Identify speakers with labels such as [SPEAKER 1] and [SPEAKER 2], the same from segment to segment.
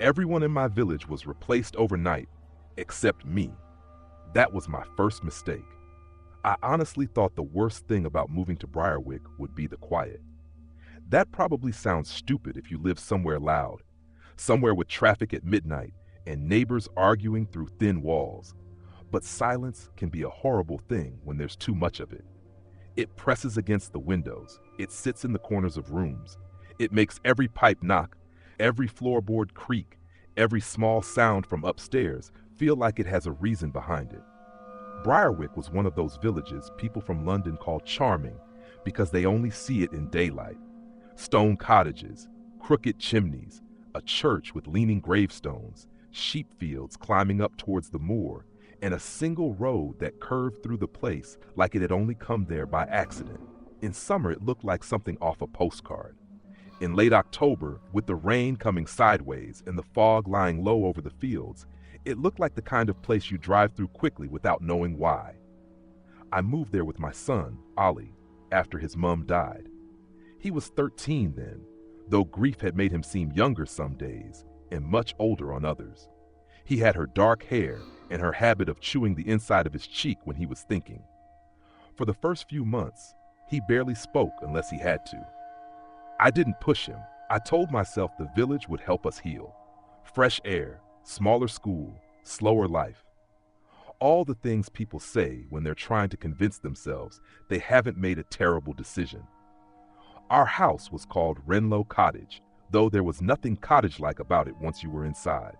[SPEAKER 1] Everyone in my village was replaced overnight, except me. That was my first mistake. I honestly thought the worst thing about moving to Briarwick would be the quiet. That probably sounds stupid if you live somewhere loud, somewhere with traffic at midnight and neighbors arguing through thin walls. But silence can be a horrible thing when there's too much of it. It presses against the windows, it sits in the corners of rooms, it makes every pipe knock, every floorboard creak, every small sound from upstairs feel like it has a reason behind it. Briarwick was one of those villages people from London call charming because they only see it in daylight. Stone cottages, crooked chimneys, a church with leaning gravestones, sheep fields climbing up towards the moor, and a single road that curved through the place like it had only come there by accident. In summer, it looked like something off a postcard. In late October, with the rain coming sideways and the fog lying low over the fields, it looked like the kind of place you drive through quickly without knowing why. I moved there with my son, Ollie, after his mom died. He was 13 then, though grief had made him seem younger some days and much older on others. He had her dark hair and her habit of chewing the inside of his cheek when he was thinking. For the first few months, he barely spoke unless he had to. I didn't push him. I told myself the village would help us heal. Fresh air, smaller school, slower life. All the things people say when they're trying to convince themselves they haven't made a terrible decision. Our house was called Renlow Cottage, though there was nothing cottage-like about it once you were inside.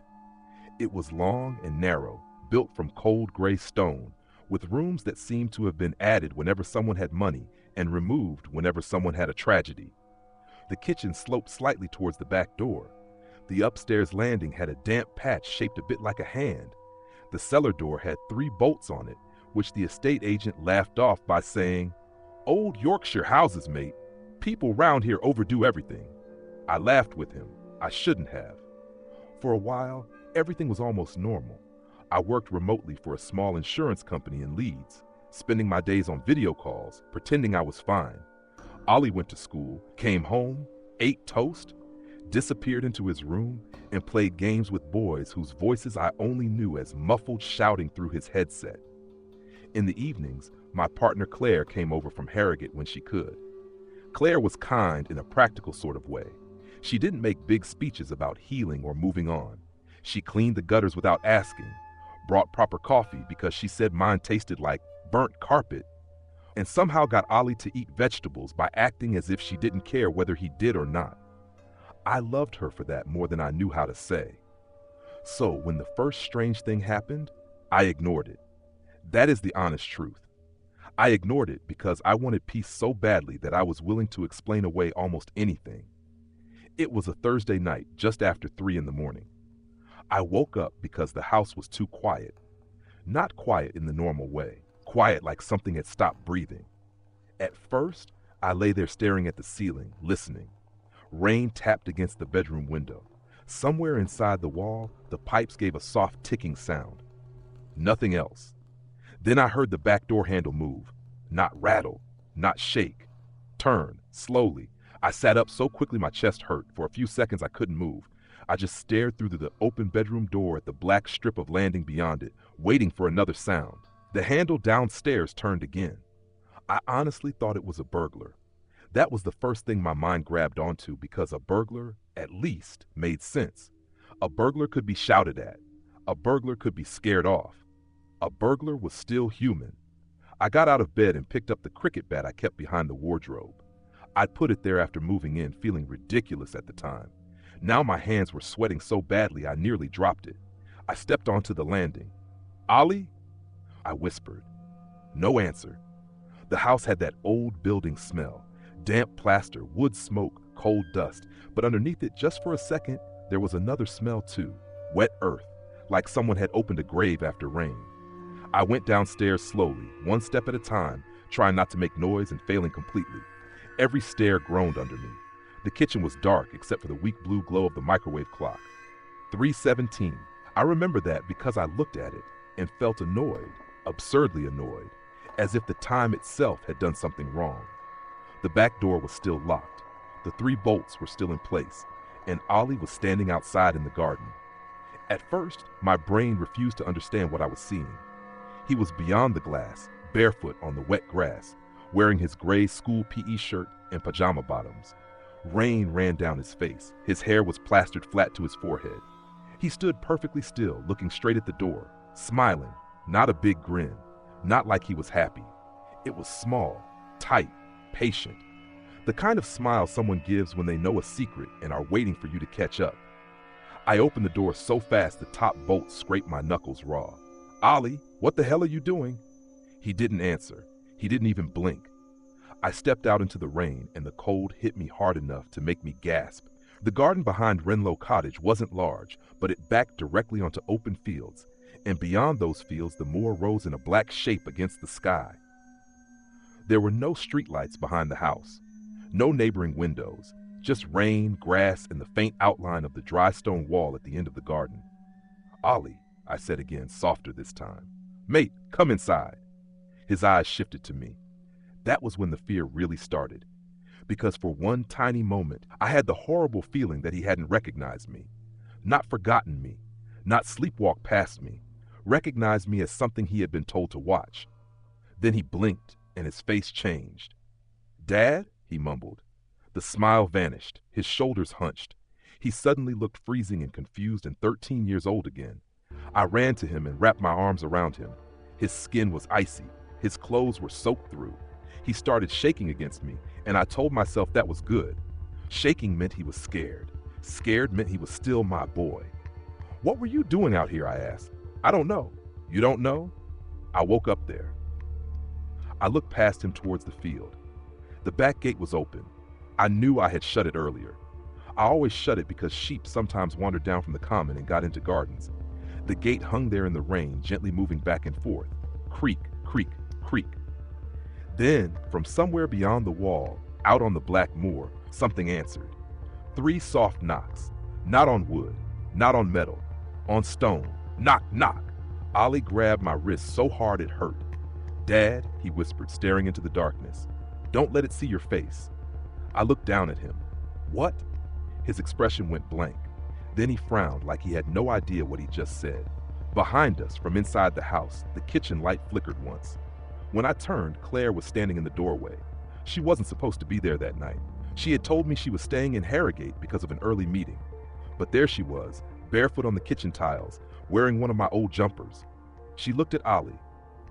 [SPEAKER 1] It was long and narrow, built from cold gray stone, with rooms that seemed to have been added whenever someone had money and removed whenever someone had a tragedy. The kitchen sloped slightly towards the back door. The upstairs landing had a damp patch shaped a bit like a hand. The cellar door had 3 bolts on it, which the estate agent laughed off by saying, "Old Yorkshire houses, mate. People round here overdo everything." I laughed with him. I shouldn't have. For a while, everything was almost normal. I worked remotely for a small insurance company in Leeds, spending my days on video calls, pretending I was fine. Ollie went to school, came home, ate toast, disappeared into his room, and played games with boys whose voices I only knew as muffled shouting through his headset. In the evenings, my partner Claire came over from Harrogate when she could. Claire was kind in a practical sort of way. She didn't make big speeches about healing or moving on. She cleaned the gutters without asking, brought proper coffee because she said mine tasted like burnt carpet, and somehow got Ollie to eat vegetables by acting as if she didn't care whether he did or not. I loved her for that more than I knew how to say. So when the first strange thing happened, I ignored it. That is the honest truth. I ignored it because I wanted peace so badly that I was willing to explain away almost anything. It was a Thursday night, just after 3 in the morning. I woke up because the house was too quiet. Not quiet in the normal way, quiet like something had stopped breathing. At first, I lay there staring at the ceiling, listening. Rain tapped against the bedroom window. Somewhere inside the wall, the pipes gave a soft ticking sound. Nothing else. Then I heard the back door handle move. Not rattle, not shake. Turn, slowly. I sat up so quickly my chest hurt. For a few seconds I couldn't move. I just stared through the open bedroom door at the black strip of landing beyond it, waiting for another sound. The handle downstairs turned again. I honestly thought it was a burglar. That was the first thing my mind grabbed onto because a burglar, at least, made sense. A burglar could be shouted at. A burglar could be scared off. A burglar was still human. I got out of bed and picked up the cricket bat I kept behind the wardrobe. I'd put it there after moving in, feeling ridiculous at the time. Now my hands were sweating so badly I nearly dropped it. I stepped onto the landing. "Ollie?" I whispered. No answer. The house had that old building smell. Damp plaster, wood smoke, cold dust, but underneath it, just for a second, there was another smell too. Wet earth, like someone had opened a grave after rain. I went downstairs slowly, one step at a time, trying not to make noise and failing completely. Every stair groaned under me. The kitchen was dark except for the weak blue glow of the microwave clock. 3:17. I remember that because I looked at it and felt annoyed, absurdly annoyed, as if the time itself had done something wrong. The back door was still locked. The 3 bolts were still in place. and Ollie was standing outside in the garden. At first, my brain refused to understand what I was seeing. He was beyond the glass, barefoot on the wet grass, wearing his gray school PE shirt and pajama bottoms. Rain ran down his face. His hair was plastered flat to his forehead. He stood perfectly still, looking straight at the door, smiling, not a big grin, not like he was happy. It was small, tight, patient. The kind of smile someone gives when they know a secret and are waiting for you to catch up. I opened the door so fast the top bolt scraped my knuckles raw. "Ollie, what the hell are you doing?" He didn't answer. He didn't even blink. I stepped out into the rain and the cold hit me hard enough to make me gasp. The garden behind Renlow Cottage wasn't large, but it backed directly onto open fields, and beyond those fields the moor rose in a black shape against the sky. There were no streetlights behind the house, no neighboring windows, just rain, grass, and the faint outline of the dry stone wall at the end of the garden. "Ollie," I said again, softer this time. "Mate, come inside." His eyes shifted to me. That was when the fear really started, because for one tiny moment, I had the horrible feeling that he hadn't recognized me, not forgotten me, not sleepwalked past me, recognized me as something he had been told to watch. Then he blinked, and his face changed. "Dad?" he mumbled. The smile vanished, his shoulders hunched. He suddenly looked freezing and confused and 13 years old again. I ran to him and wrapped my arms around him. His skin was icy, his clothes were soaked through. He started shaking against me, and I told myself that was good. Shaking meant he was scared. Scared meant he was still my boy. "What were you doing out here?" I asked. "I don't know." "You don't know?" "I woke up there." I looked past him towards the field. The back gate was open. I knew I had shut it earlier. I always shut it because sheep sometimes wandered down from the common and got into gardens. The gate hung there in the rain, gently moving back and forth. Creak, creak, creak. Then, from somewhere beyond the wall, out on the black moor, something answered. 3 soft knocks. Not on wood, not on metal, on stone. Knock, knock. Ollie grabbed my wrist so hard it hurt. "Dad," he whispered, staring into the darkness. "Don't let it see your face." I looked down at him. "What?" His expression went blank. Then he frowned like he had no idea what he just said. Behind us, from inside the house, the kitchen light flickered once. When I turned, Claire was standing in the doorway. She wasn't supposed to be there that night. She had told me she was staying in Harrogate because of an early meeting. But there she was, barefoot on the kitchen tiles, wearing one of my old jumpers. She looked at Ollie,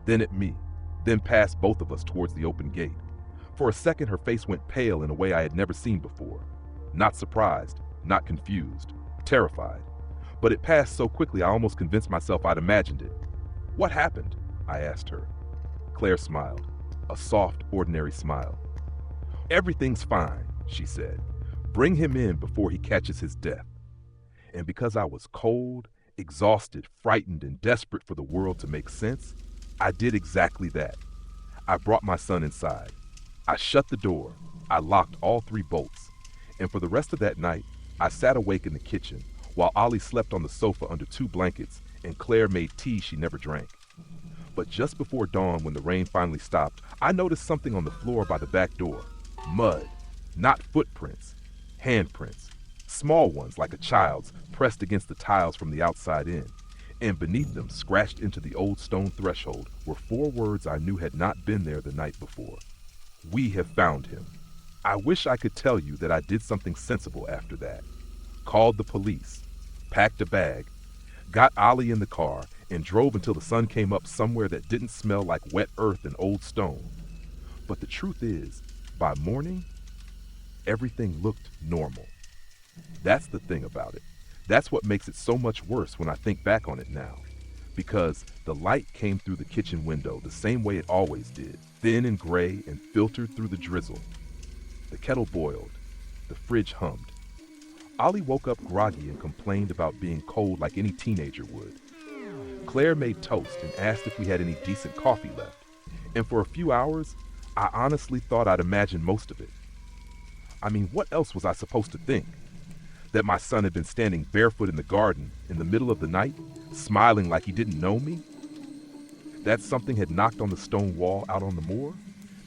[SPEAKER 1] then at me, then past both of us towards the open gate. For a second, her face went pale in a way I had never seen before. Not surprised, not confused, terrified. But it passed so quickly I almost convinced myself I'd imagined it. "What happened?" I asked her. Claire smiled, a soft, ordinary smile. "Everything's fine," she said. "Bring him in before he catches his death." And because I was cold, exhausted, frightened, and desperate for the world to make sense, I did exactly that. I brought my son inside. I shut the door. I locked all 3 bolts. And for the rest of that night, I sat awake in the kitchen while Ollie slept on the sofa under 2 blankets and Claire made tea she never drank. But just before dawn, when the rain finally stopped, I noticed something on the floor by the back door. Mud. Not footprints. Handprints. Small ones, like a child's, pressed against the tiles from the outside in. And beneath them, scratched into the old stone threshold, were 4 words I knew had not been there the night before. "We have found him." I wish I could tell you that I did something sensible after that. Called the police, packed a bag, got Ollie in the car, and drove until the sun came up somewhere that didn't smell like wet earth and old stone. But the truth is, by morning, everything looked normal. That's the thing about it. That's what makes it so much worse when I think back on it now. Because the light came through the kitchen window the same way it always did, thin and gray and filtered through the drizzle. The kettle boiled. The fridge hummed. Ollie woke up groggy and complained about being cold like any teenager would. Claire made toast and asked if we had any decent coffee left. And for a few hours, I honestly thought I'd imagined most of it. I mean, what else was I supposed to think? That my son had been standing barefoot in the garden in the middle of the night, smiling like he didn't know me? That something had knocked on the stone wall out on the moor?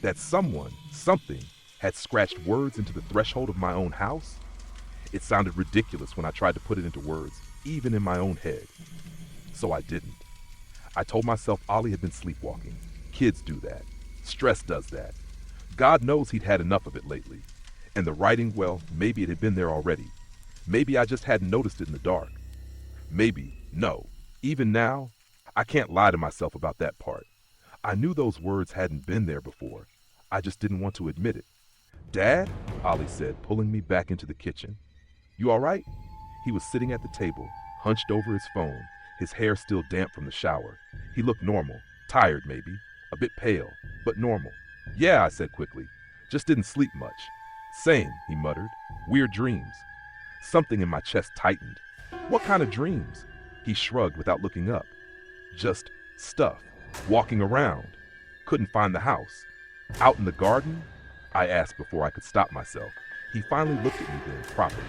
[SPEAKER 1] That someone, something, had scratched words into the threshold of my own house? It sounded ridiculous when I tried to put it into words, even in my own head. So I didn't. I told myself Ollie had been sleepwalking. Kids do that. Stress does that. God knows he'd had enough of it lately. And the writing, well, maybe it had been there already. Maybe I just hadn't noticed it in the dark. Maybe, no. Even now, I can't lie to myself about that part. I knew those words hadn't been there before. I just didn't want to admit it. "Dad," Ollie said, pulling me back into the kitchen. "You all right?" He was sitting at the table, hunched over his phone, his hair still damp from the shower. He looked normal, tired maybe, a bit pale, but normal. "Yeah," I said quickly. "Just didn't sleep much." "Same," he muttered. "Weird dreams." Something in my chest tightened. "What kind of dreams?" He shrugged without looking up. "Just stuff. Walking around. Couldn't find the house. Out in the garden?" I asked before I could stop myself. He finally looked at me then, properly.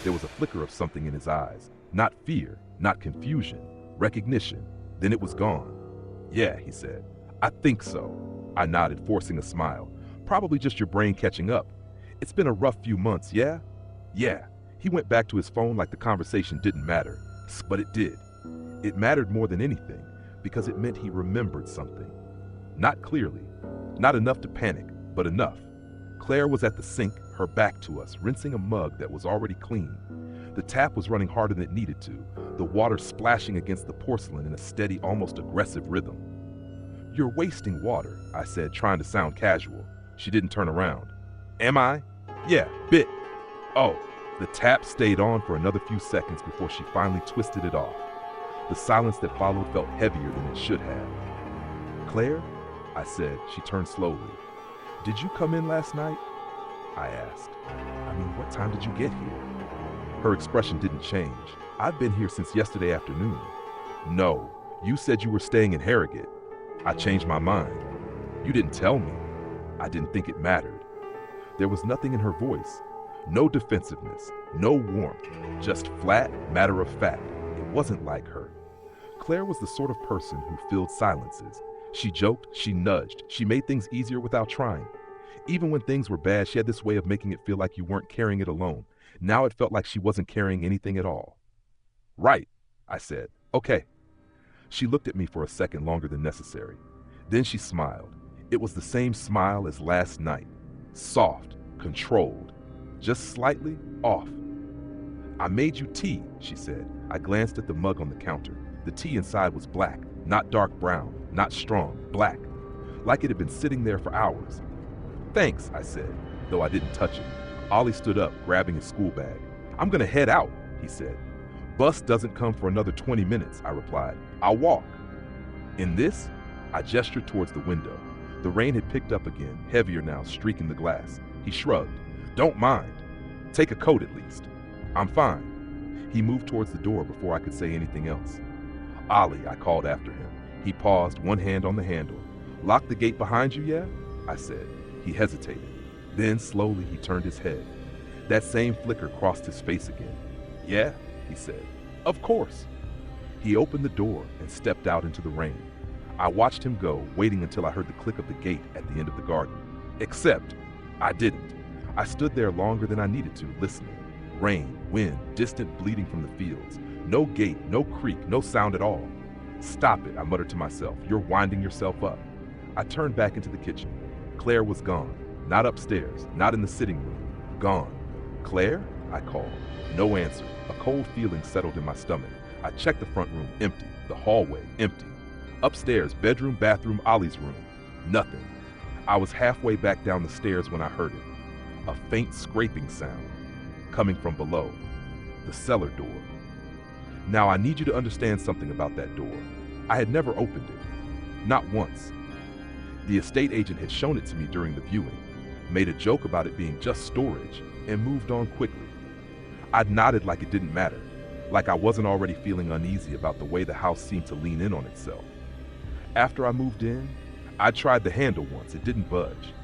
[SPEAKER 1] There was a flicker of something in his eyes. Not fear, not confusion, recognition. Then it was gone. "Yeah," he said. "I think so." I nodded, forcing a smile. "Probably just your brain catching up. It's been a rough few months, yeah?" "Yeah." He went back to his phone like the conversation didn't matter. But it did. It mattered more than anything, because it meant he remembered something. Not clearly. Not enough to panic, but enough. Claire was at the sink, her back to us, rinsing a mug that was already clean. The tap was running harder than it needed to, the water splashing against the porcelain in a steady, almost aggressive rhythm. "You're wasting water," I said, trying to sound casual. She didn't turn around. "Am I?" "Yeah, bit." "Oh." The tap stayed on for another few seconds before she finally twisted it off. The silence that followed felt heavier than it should have. "Claire?" I said. She turned slowly. "Did you come in last night?" I asked. "I mean, what time did you get here?" Her expression didn't change. "I've been here since yesterday afternoon." "No, you said you were staying in Harrogate." I changed my mind. "You didn't tell me." I didn't think it mattered. There was nothing in her voice. No defensiveness, no warmth, just flat, matter of fact. It wasn't like her. Claire was the sort of person who filled silences. She joked, she nudged, she made things easier without trying. Even when things were bad, she had this way of making it feel like you weren't carrying it alone. Now it felt like she wasn't carrying anything at all. "Right," I said. "Okay." She looked at me for a second longer than necessary. Then she smiled. It was the same smile as last night. Soft, controlled, just slightly off. "I made you tea," she said. I glanced at the mug on the counter. The tea inside was black, not dark brown, not strong, black, like it had been sitting there for hours. "Thanks," I said, though I didn't touch it. Ollie stood up, grabbing his school bag. "I'm gonna head out," he said. "Bus doesn't come for another 20 minutes, I replied. "I'll walk." "In this?" I gestured towards the window. The rain had picked up again, heavier now, streaking the glass. He shrugged. "Don't mind. Take a coat at least." "I'm fine." He moved towards the door before I could say anything else. "Ollie," I called after him. He paused, one hand on the handle. "Lock the gate behind you, yeah?" I said. He hesitated. Then, slowly, he turned his head. That same flicker crossed his face again. "Yeah," he said. "Of course." He opened the door and stepped out into the rain. I watched him go, waiting until I heard the click of the gate at the end of the garden. Except, I didn't. I stood there longer than I needed to, listening. Rain, wind, distant bleating from the fields. No gate, no creak, no sound at all. "Stop it," I muttered to myself. "You're winding yourself up." I turned back into the kitchen. Claire was gone. Not upstairs, not in the sitting room. Gone. "Claire?" I called. No answer. A cold feeling settled in my stomach. I checked the front room, empty. The hallway, empty. Upstairs, bedroom, bathroom, Ollie's room. Nothing. I was halfway back down the stairs when I heard it. A faint scraping sound coming from below. The cellar door. Now I need you to understand something about that door. I had never opened it. Not once. The estate agent had shown it to me during the viewing, made a joke about it being just storage, and moved on quickly. I'd nodded like it didn't matter, like I wasn't already feeling uneasy about the way the house seemed to lean in on itself. After I moved in, I tried the handle once. It didn't budge.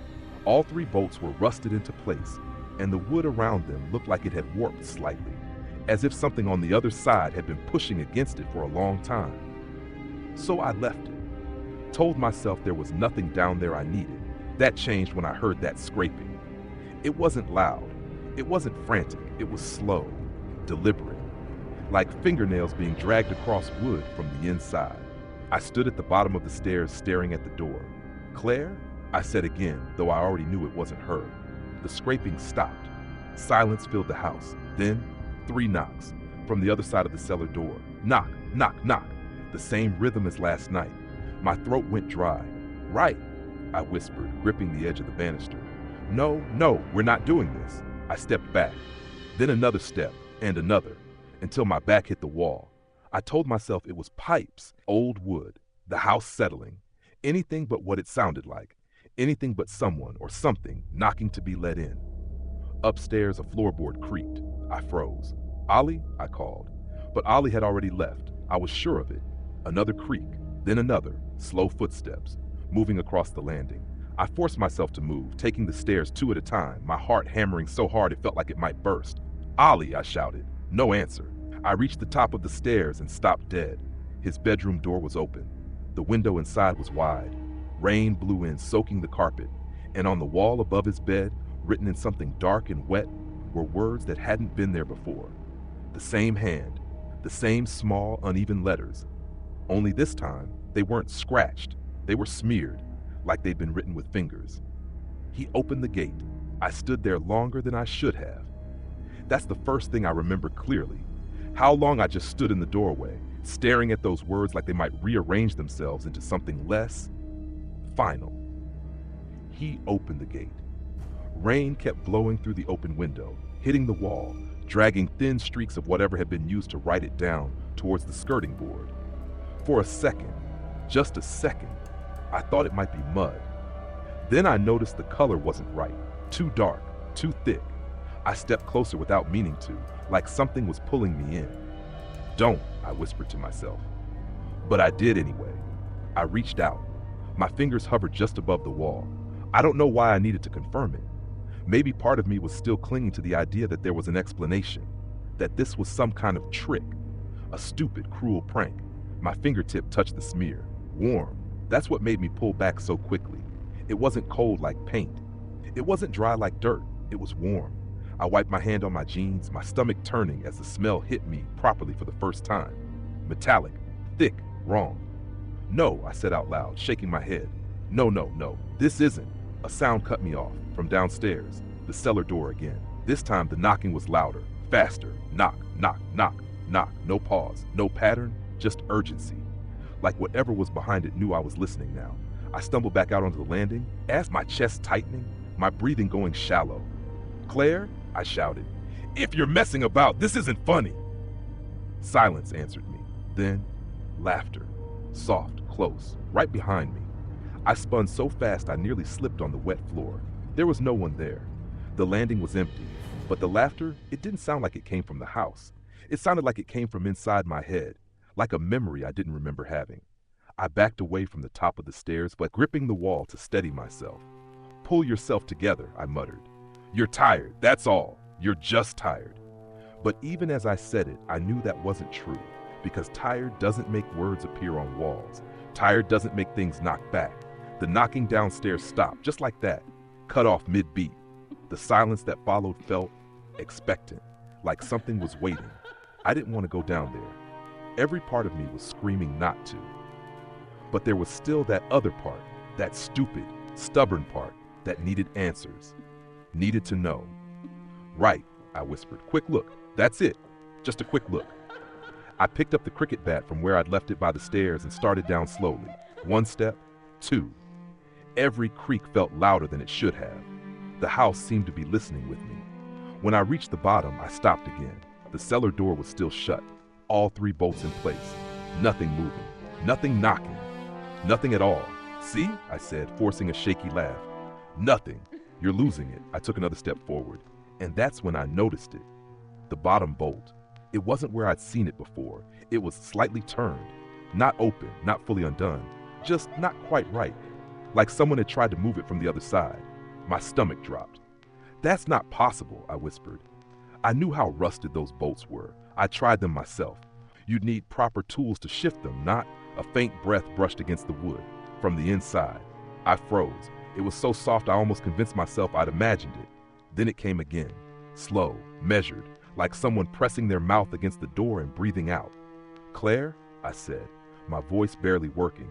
[SPEAKER 1] All 3 bolts were rusted into place, and the wood around them looked like it had warped slightly, as if something on the other side had been pushing against it for a long time. So I left it. Told myself there was nothing down there I needed. That changed when I heard that scraping. It wasn't loud. It wasn't frantic. It was slow, deliberate, like fingernails being dragged across wood from the inside. I stood at the bottom of the stairs staring at the door. "Claire?" I said again, though I already knew it wasn't her. The scraping stopped. Silence filled the house. Then, 3 knocks from the other side of the cellar door. Knock, knock, knock. The same rhythm as last night. My throat went dry. "Right," I whispered, gripping the edge of the banister. No, we're not doing this." I stepped back. Then another step, and another, until my back hit the wall. I told myself it was pipes, old wood, the house settling. Anything but what it sounded like. Anything but someone or something knocking to be let in. Upstairs, a floorboard creaked. I froze. "Ollie?" I called. But Ollie had already left. I was sure of it. Another creak, then another, slow footsteps, moving across the landing. I forced myself to move, taking the stairs 2 at a time, my heart hammering so hard it felt like it might burst. "Ollie!" I shouted. No answer. I reached the top of the stairs and stopped dead. His bedroom door was open. The window inside was wide. Rain blew in, soaking the carpet, and on the wall above his bed, written in something dark and wet, were words that hadn't been there before. The same hand, the same small, uneven letters. Only this time, they weren't scratched. They were smeared, like they'd been written with fingers. He opened the gate. I stood there longer than I should have. That's the first thing I remember clearly. How long I just stood in the doorway, staring at those words like they might rearrange themselves into something less final. He opened the gate. Rain kept blowing through the open window, hitting the wall, dragging thin streaks of whatever had been used to write it down towards the skirting board. For a second, just a second, I thought it might be mud. Then I noticed the color wasn't right, too dark, too thick. I stepped closer without meaning to, like something was pulling me in. "Don't," I whispered to myself. But I did anyway. I reached out. My fingers hovered just above the wall. I don't know why I needed to confirm it. Maybe part of me was still clinging to the idea that there was an explanation, that this was some kind of trick, a stupid, cruel prank. My fingertip touched the smear. Warm. That's what made me pull back so quickly. It wasn't cold like paint. It wasn't dry like dirt. It was warm. I wiped my hand on my jeans, my stomach turning as the smell hit me properly for the first time. Metallic, thick, wrong. "No," I said out loud, shaking my head. No, this isn't." A sound cut me off, from downstairs, the cellar door again. This time the knocking was louder, faster. Knock, knock, knock, knock. No pause, no pattern, just urgency. Like whatever was behind it knew I was listening now. I stumbled back out onto the landing, as my chest tightening, my breathing going shallow. "Claire?" I shouted. "If you're messing about, this isn't funny." Silence answered me. Then, laughter. Soft, close, right behind me. I spun so fast I nearly slipped on the wet floor. There was no one there. The landing was empty, but the laughter, it didn't sound like it came from the house. It sounded like it came from inside my head, like a memory I didn't remember having. I backed away from the top of the stairs, but gripping the wall to steady myself. "Pull yourself together," I muttered. "You're tired, that's all. You're just tired." But even as I said it, I knew that wasn't true, because tired doesn't make words appear on walls. Tired doesn't make things knock back. The knocking downstairs stopped, just like that, cut off mid-beat. The silence that followed felt expectant, like something was waiting. I didn't want to go down there. Every part of me was screaming not to. But there was still that other part, that stupid, stubborn part that needed answers, needed to know. "Right," I whispered. "Quick look. That's it. Just a quick look." I picked up the cricket bat from where I'd left it by the stairs and started down slowly. 1 step, 2. Every creak felt louder than it should have. The house seemed to be listening with me. When I reached the bottom, I stopped again. The cellar door was still shut, all 3 bolts in place. Nothing moving, nothing knocking, nothing at all. "See?" I said, forcing a shaky laugh. "Nothing. You're losing it." I took another step forward, and that's when I noticed it. The bottom bolt. It wasn't where I'd seen it before. It was slightly turned, not open, not fully undone, just not quite right. Like someone had tried to move it from the other side. My stomach dropped. "That's not possible," I whispered. I knew how rusted those bolts were. I tried them myself. You'd need proper tools to shift them, not a faint breath brushed against the wood. From the inside, I froze. It was so soft I almost convinced myself I'd imagined it. Then it came again. slow, measured, like someone pressing their mouth against the door and breathing out. "Claire," I said, my voice barely working.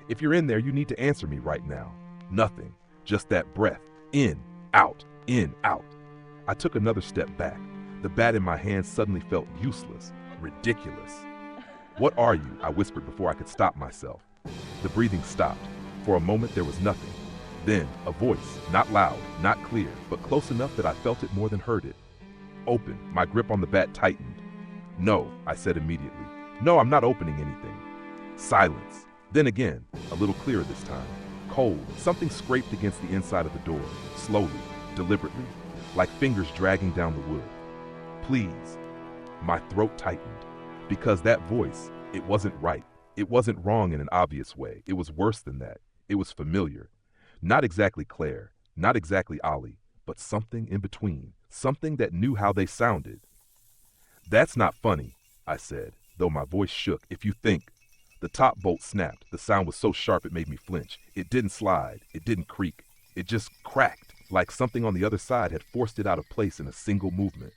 [SPEAKER 1] "If you're in there, you need to answer me right now." Nothing, just that breath, in, out, in, out. I took another step back. The bat in my hand suddenly felt useless, ridiculous. "What are you?" I whispered before I could stop myself. The breathing stopped. For a moment there was nothing. Then a voice, not loud, not clear, but close enough that I felt it more than heard it. "Open." My grip on the bat tightened. "No," I said immediately. "No, I'm not opening anything." Silence. Then again, a little clearer this time. Cold. Something scraped against the inside of the door, slowly, deliberately, like fingers dragging down the wood. "Please." My throat tightened. Because that voice, it wasn't right. It wasn't wrong in an obvious way. It was worse than that. It was familiar. Not exactly Claire, not exactly Ollie, but something in between. Something that knew how they sounded. "That's not funny," I said, though my voice shook. "If you think." The top bolt snapped. The sound was so sharp it made me flinch. It didn't slide. It didn't creak. It just cracked, like something on the other side had forced it out of place in a single movement.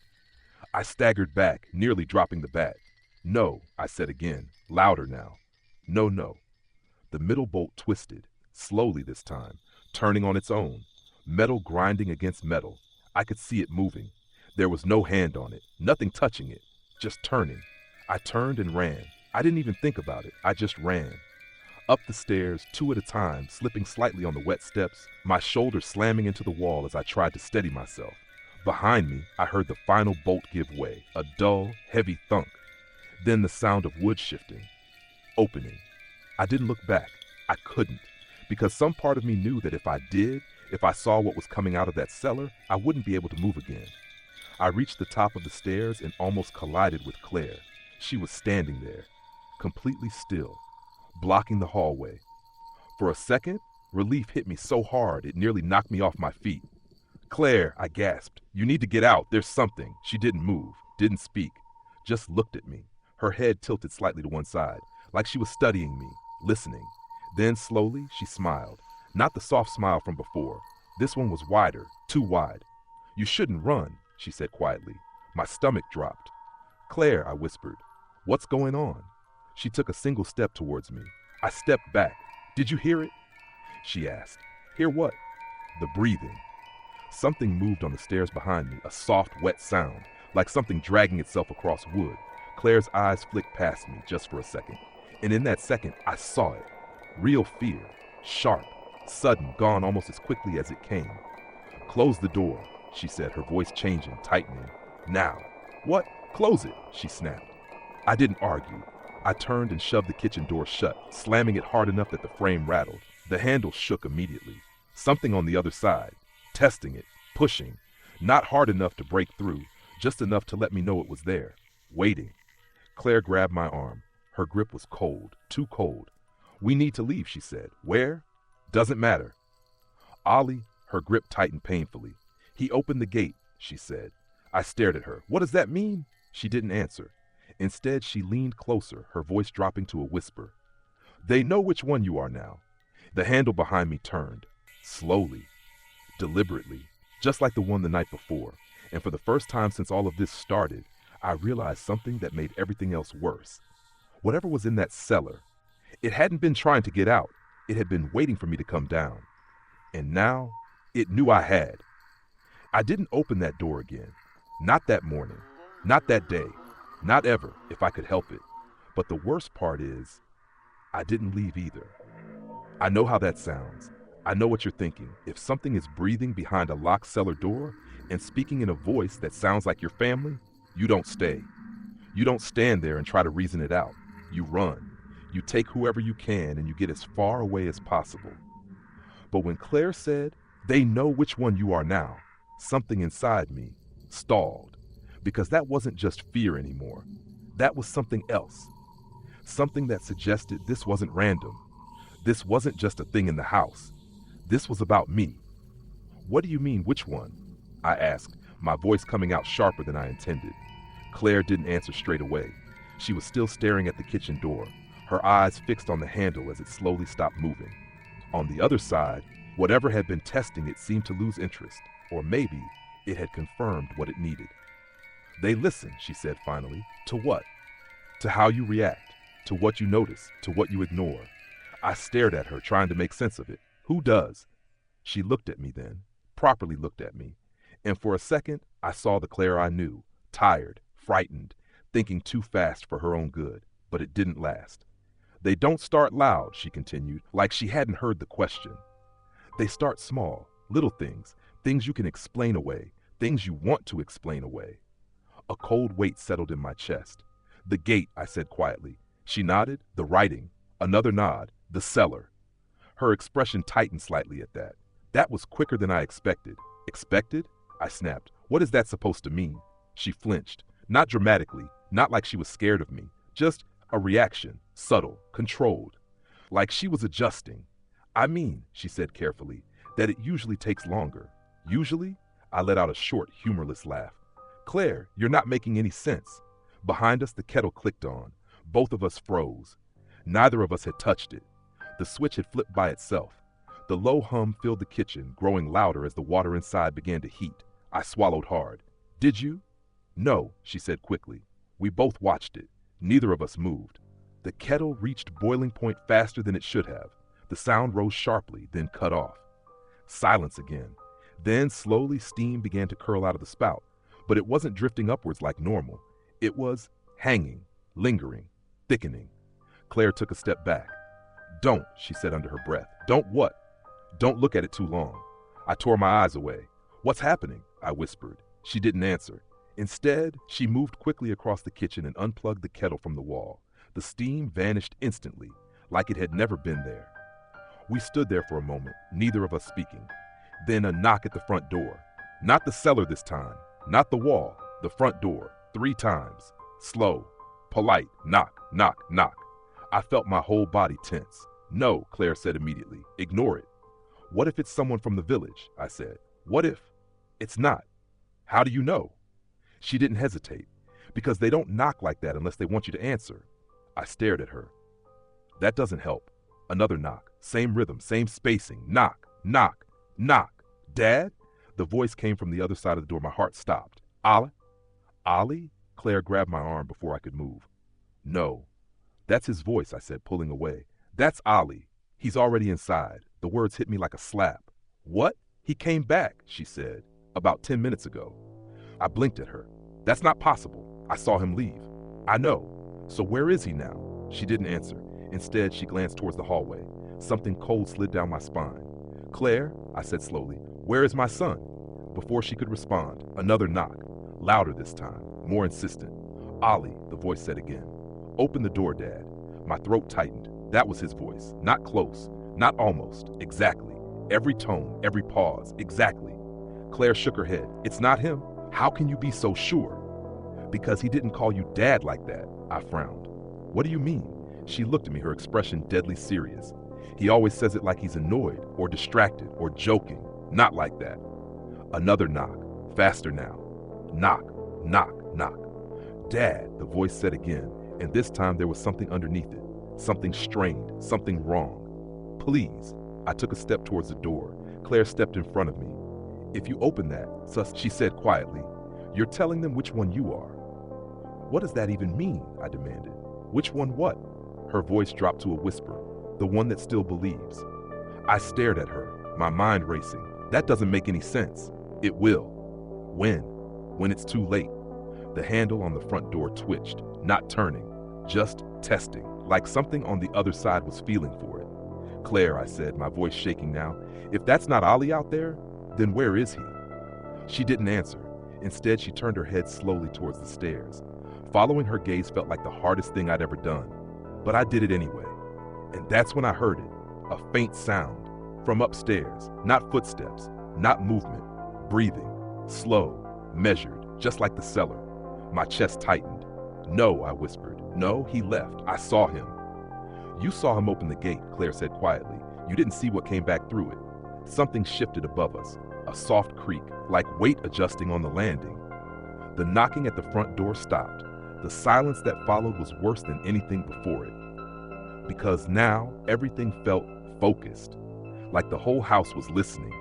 [SPEAKER 1] I staggered back, nearly dropping the bat. "No," I said again, louder now. "No, no." The middle bolt twisted, slowly this time, turning on its own. Metal grinding against metal. I could see it moving. There was no hand on it, nothing touching it, just turning. I turned and ran. I didn't even think about it. I just ran. Up the stairs, two at a time, slipping slightly on the wet steps, my shoulders slamming into the wall as I tried to steady myself. Behind me, I heard the final bolt give way, a dull, heavy thunk. Then the sound of wood shifting. Opening. I didn't look back. I couldn't. Because some part of me knew that if I did, if I saw what was coming out of that cellar, I wouldn't be able to move again. I reached the top of the stairs and almost collided with Claire. She was standing there, completely still, blocking the hallway. For a second, relief hit me so hard it nearly knocked me off my feet. "Claire," I gasped, "you need to get out. There's something." She didn't move, didn't speak, just looked at me, her head tilted slightly to one side, like she was studying me, listening. Then slowly, she smiled. Not the soft smile from before. This one was wider, too wide. "You shouldn't run," she said quietly. My stomach dropped. "Claire," I whispered, "what's going on?" She took a single step towards me. I stepped back. "Did you hear it?" she asked. "Hear what?" "The breathing." Something moved on the stairs behind me, a soft, wet sound, like something dragging itself across wood. Claire's eyes flicked past me just for a second. And in that second, I saw it. Real fear. Sharp. Sudden, gone almost as quickly as it came. "Close the door," she said, her voice changing, tightening. "Now." "What? Close it," she snapped. I didn't argue. I turned and shoved the kitchen door shut, slamming it hard enough that the frame rattled. The handle shook immediately. Something on the other side. Testing it. Pushing. Not hard enough to break through, just enough to let me know it was there. Waiting. Claire grabbed my arm. Her grip was cold, too cold. "We need to leave," she said. "Where?" "Doesn't matter." "Ollie," her grip tightened painfully. "He opened the gate," she said. I stared at her. "What does that mean?" She didn't answer. Instead, she leaned closer, her voice dropping to a whisper. "They know which one you are now." The handle behind me turned. Slowly. Deliberately. Just like the one the night before. And for the first time since all of this started, I realized something that made everything else worse. Whatever was in that cellar, it hadn't been trying to get out. It had been waiting for me to come down. And now, it knew I had. I didn't open that door again. Not that morning. Not that day. Not ever, if I could help it. But the worst part is, I didn't leave either. I know how that sounds. I know what you're thinking. If something is breathing behind a locked cellar door and speaking in a voice that sounds like your family, you don't stay. You don't stand there and try to reason it out. You run. You take whoever you can and you get as far away as possible. But when Claire said, "They know which one you are now," something inside me stalled. Because that wasn't just fear anymore. That was something else. Something that suggested this wasn't random. This wasn't just a thing in the house. This was about me. "What do you mean, which one?" I asked, my voice coming out sharper than I intended. Claire didn't answer straight away. She was still staring at the kitchen door, her eyes fixed on the handle as it slowly stopped moving. On the other side, whatever had been testing it seemed to lose interest, or maybe It had confirmed what it needed. They listen, she said finally. To what? To how you react, to what you notice, to what you ignore. I stared at her, trying to make sense of it. Who does? She looked at me then, properly looked at me, and for a second I saw the Claire I knew, tired, frightened, thinking too fast for her own good, but it didn't last. They don't start loud, she continued, like she hadn't heard the question. They start small, little things, things you can explain away, things you want to explain away. A cold weight settled in my chest. The gate, I said quietly. She nodded. The writing. Another nod. The cellar. Her expression tightened slightly at that. That was quicker than I expected. Expected? I snapped. What is that supposed to mean? She flinched. Not dramatically, not like she was scared of me. Just a reaction, subtle, controlled. Like she was adjusting. I mean, she said carefully, that it usually takes longer. Usually? I let out a short, humorless laugh. Claire, you're not making any sense. Behind us, the kettle clicked on. Both of us froze. Neither of us had touched it. The switch had flipped by itself. The low hum filled the kitchen, growing louder as the water inside began to heat. I swallowed hard. Did you? No, she said quickly. We both watched it. Neither of us moved. The kettle reached boiling point faster than it should have. The sound rose sharply, then cut off. Silence again. Then slowly steam began to curl out of the spout, but it wasn't drifting upwards like normal. It was hanging, lingering, thickening. Claire took a step back. Don't, she said under her breath. Don't what? Don't look at it too long. I tore my eyes away. What's happening? I whispered. She didn't answer. Instead, she moved quickly across the kitchen and unplugged the kettle from the wall. The steam vanished instantly, like it had never been there. We stood there for a moment, neither of us speaking. Then a knock at the front door. Not the cellar this time, not the wall, the front door, 3 times. Slow, polite, knock, knock, knock. I felt my whole body tense. No, Claire said immediately. Ignore it. What if it's someone from the village? I said. What if? It's not. How do you know? She didn't hesitate, because they don't knock like that unless they want you to answer. I stared at her. That doesn't help. Another knock. Same rhythm, same spacing. Knock, knock, knock. Dad? The voice came from the other side of the door. My heart stopped. Ollie? Ollie? Claire grabbed my arm before I could move. No. That's his voice, I said, pulling away. That's Ollie. He's already inside. The words hit me like a slap. What? He came back, she said, about 10 minutes ago. I blinked at her. That's not possible. I saw him leave. I know. So where is he now? She didn't answer. Instead, she glanced towards the hallway. Something cold slid down my spine. Claire, I said slowly, where is my son? Before she could respond, another knock. Louder this time, more insistent. Ollie, the voice said again. Open the door, Dad. My throat tightened. That was his voice. Not close. Not almost. Exactly. Every tone, every pause. Exactly. Claire shook her head. It's not him. How can you be so sure? Because he didn't call you Dad like that. I frowned. What do you mean? She looked at me, her expression deadly serious. He always says it like he's annoyed or distracted or joking. Not like that. Another knock. Faster now. Knock, knock, knock. Dad, the voice said again, and this time there was something underneath it. Something strained, something wrong. Please. I took a step towards the door. Claire stepped in front of me. If you open that, sus, she said quietly, you're telling them which one you are. What does that even mean? I demanded. Which one what? Her voice dropped to a whisper. The one that still believes. I stared at her, my mind racing. That doesn't make any sense. It will. When? When it's too late. The handle on the front door twitched, not turning, just testing, like something on the other side was feeling for it. Claire, I said, my voice shaking now, if that's not Ollie out there, then where is he? She didn't answer. Instead, she turned her head slowly towards the stairs. Following her gaze felt like the hardest thing I'd ever done, but I did it anyway. And that's when I heard it, a faint sound, from upstairs, not footsteps, not movement, breathing, slow, measured, just like the cellar. My chest tightened. No, I whispered. No, he left. I saw him. You saw him open the gate, Claire said quietly. You didn't see what came back through it. Something shifted above us, a soft creak, like weight adjusting on the landing. The knocking at the front door stopped. The silence that followed was worse than anything before it. Because now everything felt focused, like the whole house was listening,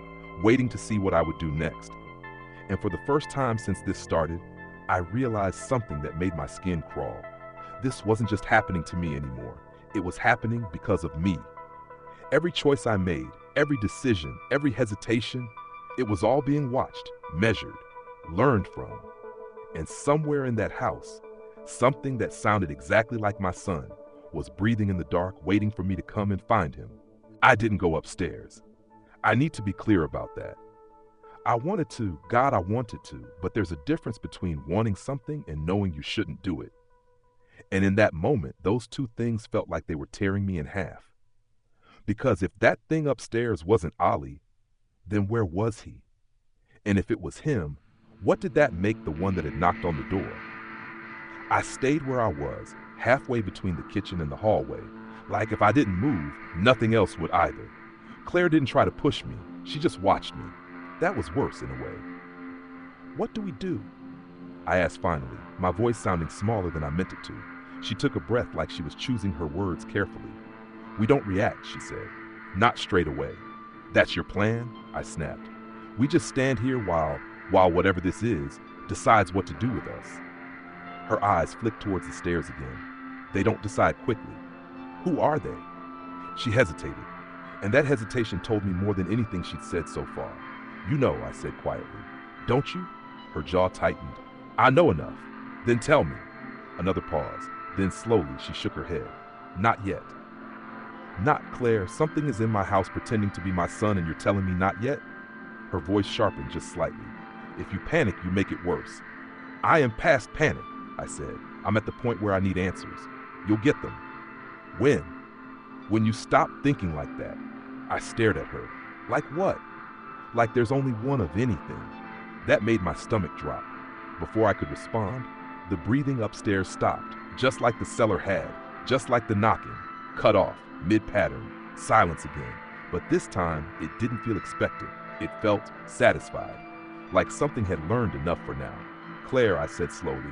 [SPEAKER 1] waiting to see what I would do next. And for the first time since this started, I realized something that made my skin crawl. This wasn't just happening to me anymore. It was happening because of me. Every choice I made, every decision, every hesitation, it was all being watched, measured, learned from. And somewhere in that house, something that sounded exactly like my son was breathing in the dark, waiting for me to come and find him. I didn't go upstairs. I need to be clear about that. I wanted to, but there's a difference between wanting something and knowing you shouldn't do it. And in that moment, those two things felt like they were tearing me in half. Because if that thing upstairs wasn't Ollie, then where was he? And if it was him, what did that make the one that had knocked on the door? I stayed where I was, halfway between the kitchen and the hallway. Like if I didn't move, nothing else would either. Claire didn't try to push me, she just watched me. That was worse in a way. What do we do? I asked finally, my voice sounding smaller than I meant it to. She took a breath like she was choosing her words carefully. We don't react, she said. Not straight away. That's your plan? I snapped. We just stand here while whatever this is, decides what to do with us. Her eyes flicked towards the stairs again. They don't decide quickly. Who are they? She hesitated, and that hesitation told me more than anything she'd said so far. You know, I said quietly. Don't you? Her jaw tightened. I know enough. Then tell me. Another pause. Then slowly she shook her head. Not yet. Not Claire, something is in my house pretending to be my son and you're telling me not yet? Her voice sharpened just slightly. If you panic, you make it worse. I am past panic, I said. I'm at the point where I need answers. You'll get them. When? When you stop thinking like that. I stared at her. Like what? Like there's only one of anything. That made my stomach drop. Before I could respond, the breathing upstairs stopped, just like the cellar had, just like the knocking, cut off, mid-pattern, silence again. But this time, it didn't feel expected. It felt satisfied, like something had learned enough for now. Claire, I said slowly,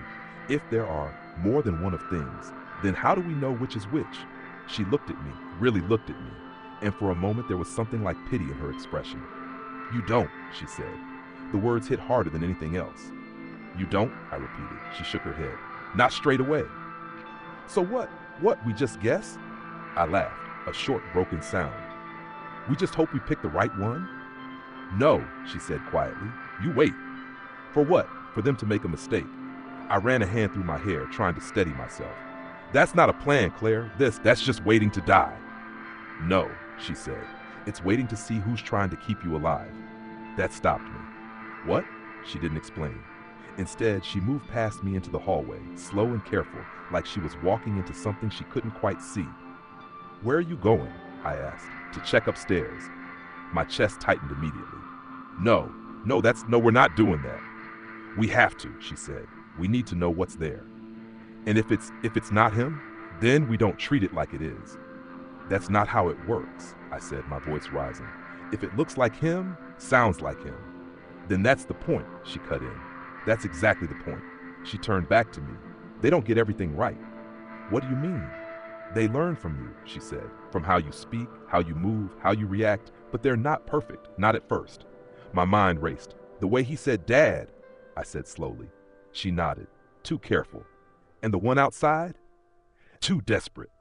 [SPEAKER 1] if there are more than one of things, then how do we know which is which? She looked at me, really looked at me, and for a moment there was something like pity in her expression. You don't, she said. The words hit harder than anything else. You don't? I repeated. She shook her head. Not straight away. So what? What, we just guess? I laughed, a short, broken sound. We just hope we pick the right one? No, she said quietly. You wait. For what? For them to make a mistake. I ran a hand through my hair, trying to steady myself. That's not a plan, Claire. That's just waiting to die. No, she said. It's waiting to see who's trying to keep you alive. That stopped me. What? She didn't explain. Instead, she moved past me into the hallway, slow and careful, like she was walking into something she couldn't quite see. Where are you going? I asked. To check upstairs. My chest tightened immediately. No, we're not doing that. We have to, she said. We need to know what's there. And if it's not him, then we don't treat it like it is. That's not how it works, I said, my voice rising. If it looks like him, sounds like him, then that's the point, she cut in. That's exactly the point. She turned back to me. They don't get everything right. What do you mean? They learn from you, she said, from how you speak, how you move, how you react, but they're not perfect, not at first. My mind raced. The way he said, Dad, I said slowly. She nodded. Too careful. And the one outside? Too desperate.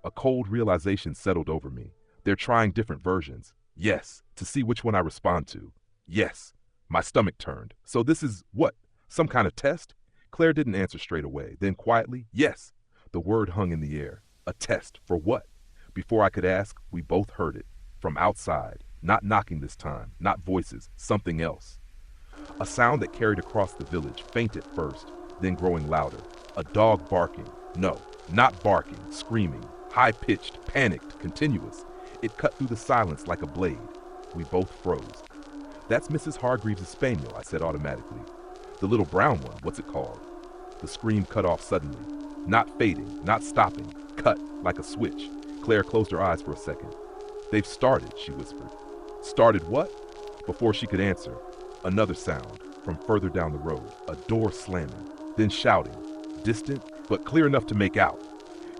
[SPEAKER 1] A cold realization settled over me. They're trying different versions. Yes, to see which one I respond to. Yes. My stomach turned. So this is what? Some kind of test? Claire didn't answer straight away. Then quietly, yes. The word hung in the air. A test. For what? Before I could ask, we both heard it. From outside. Not knocking this time. Not voices. Something else. A sound that carried across the village, faint at first, then growing louder. A dog barking. No, not barking. Screaming. High-pitched. Panicked. Continuous. It cut through the silence like a blade. We both froze. That's Mrs. Hargreaves' spaniel, I said automatically. The little brown one, what's it called? The scream cut off suddenly. Not fading, not stopping. Cut, like a switch. Claire closed her eyes for a second. They've started, she whispered. Started what? Before she could answer, another sound from further down the road. A door slamming, then shouting. Distant, but clear enough to make out.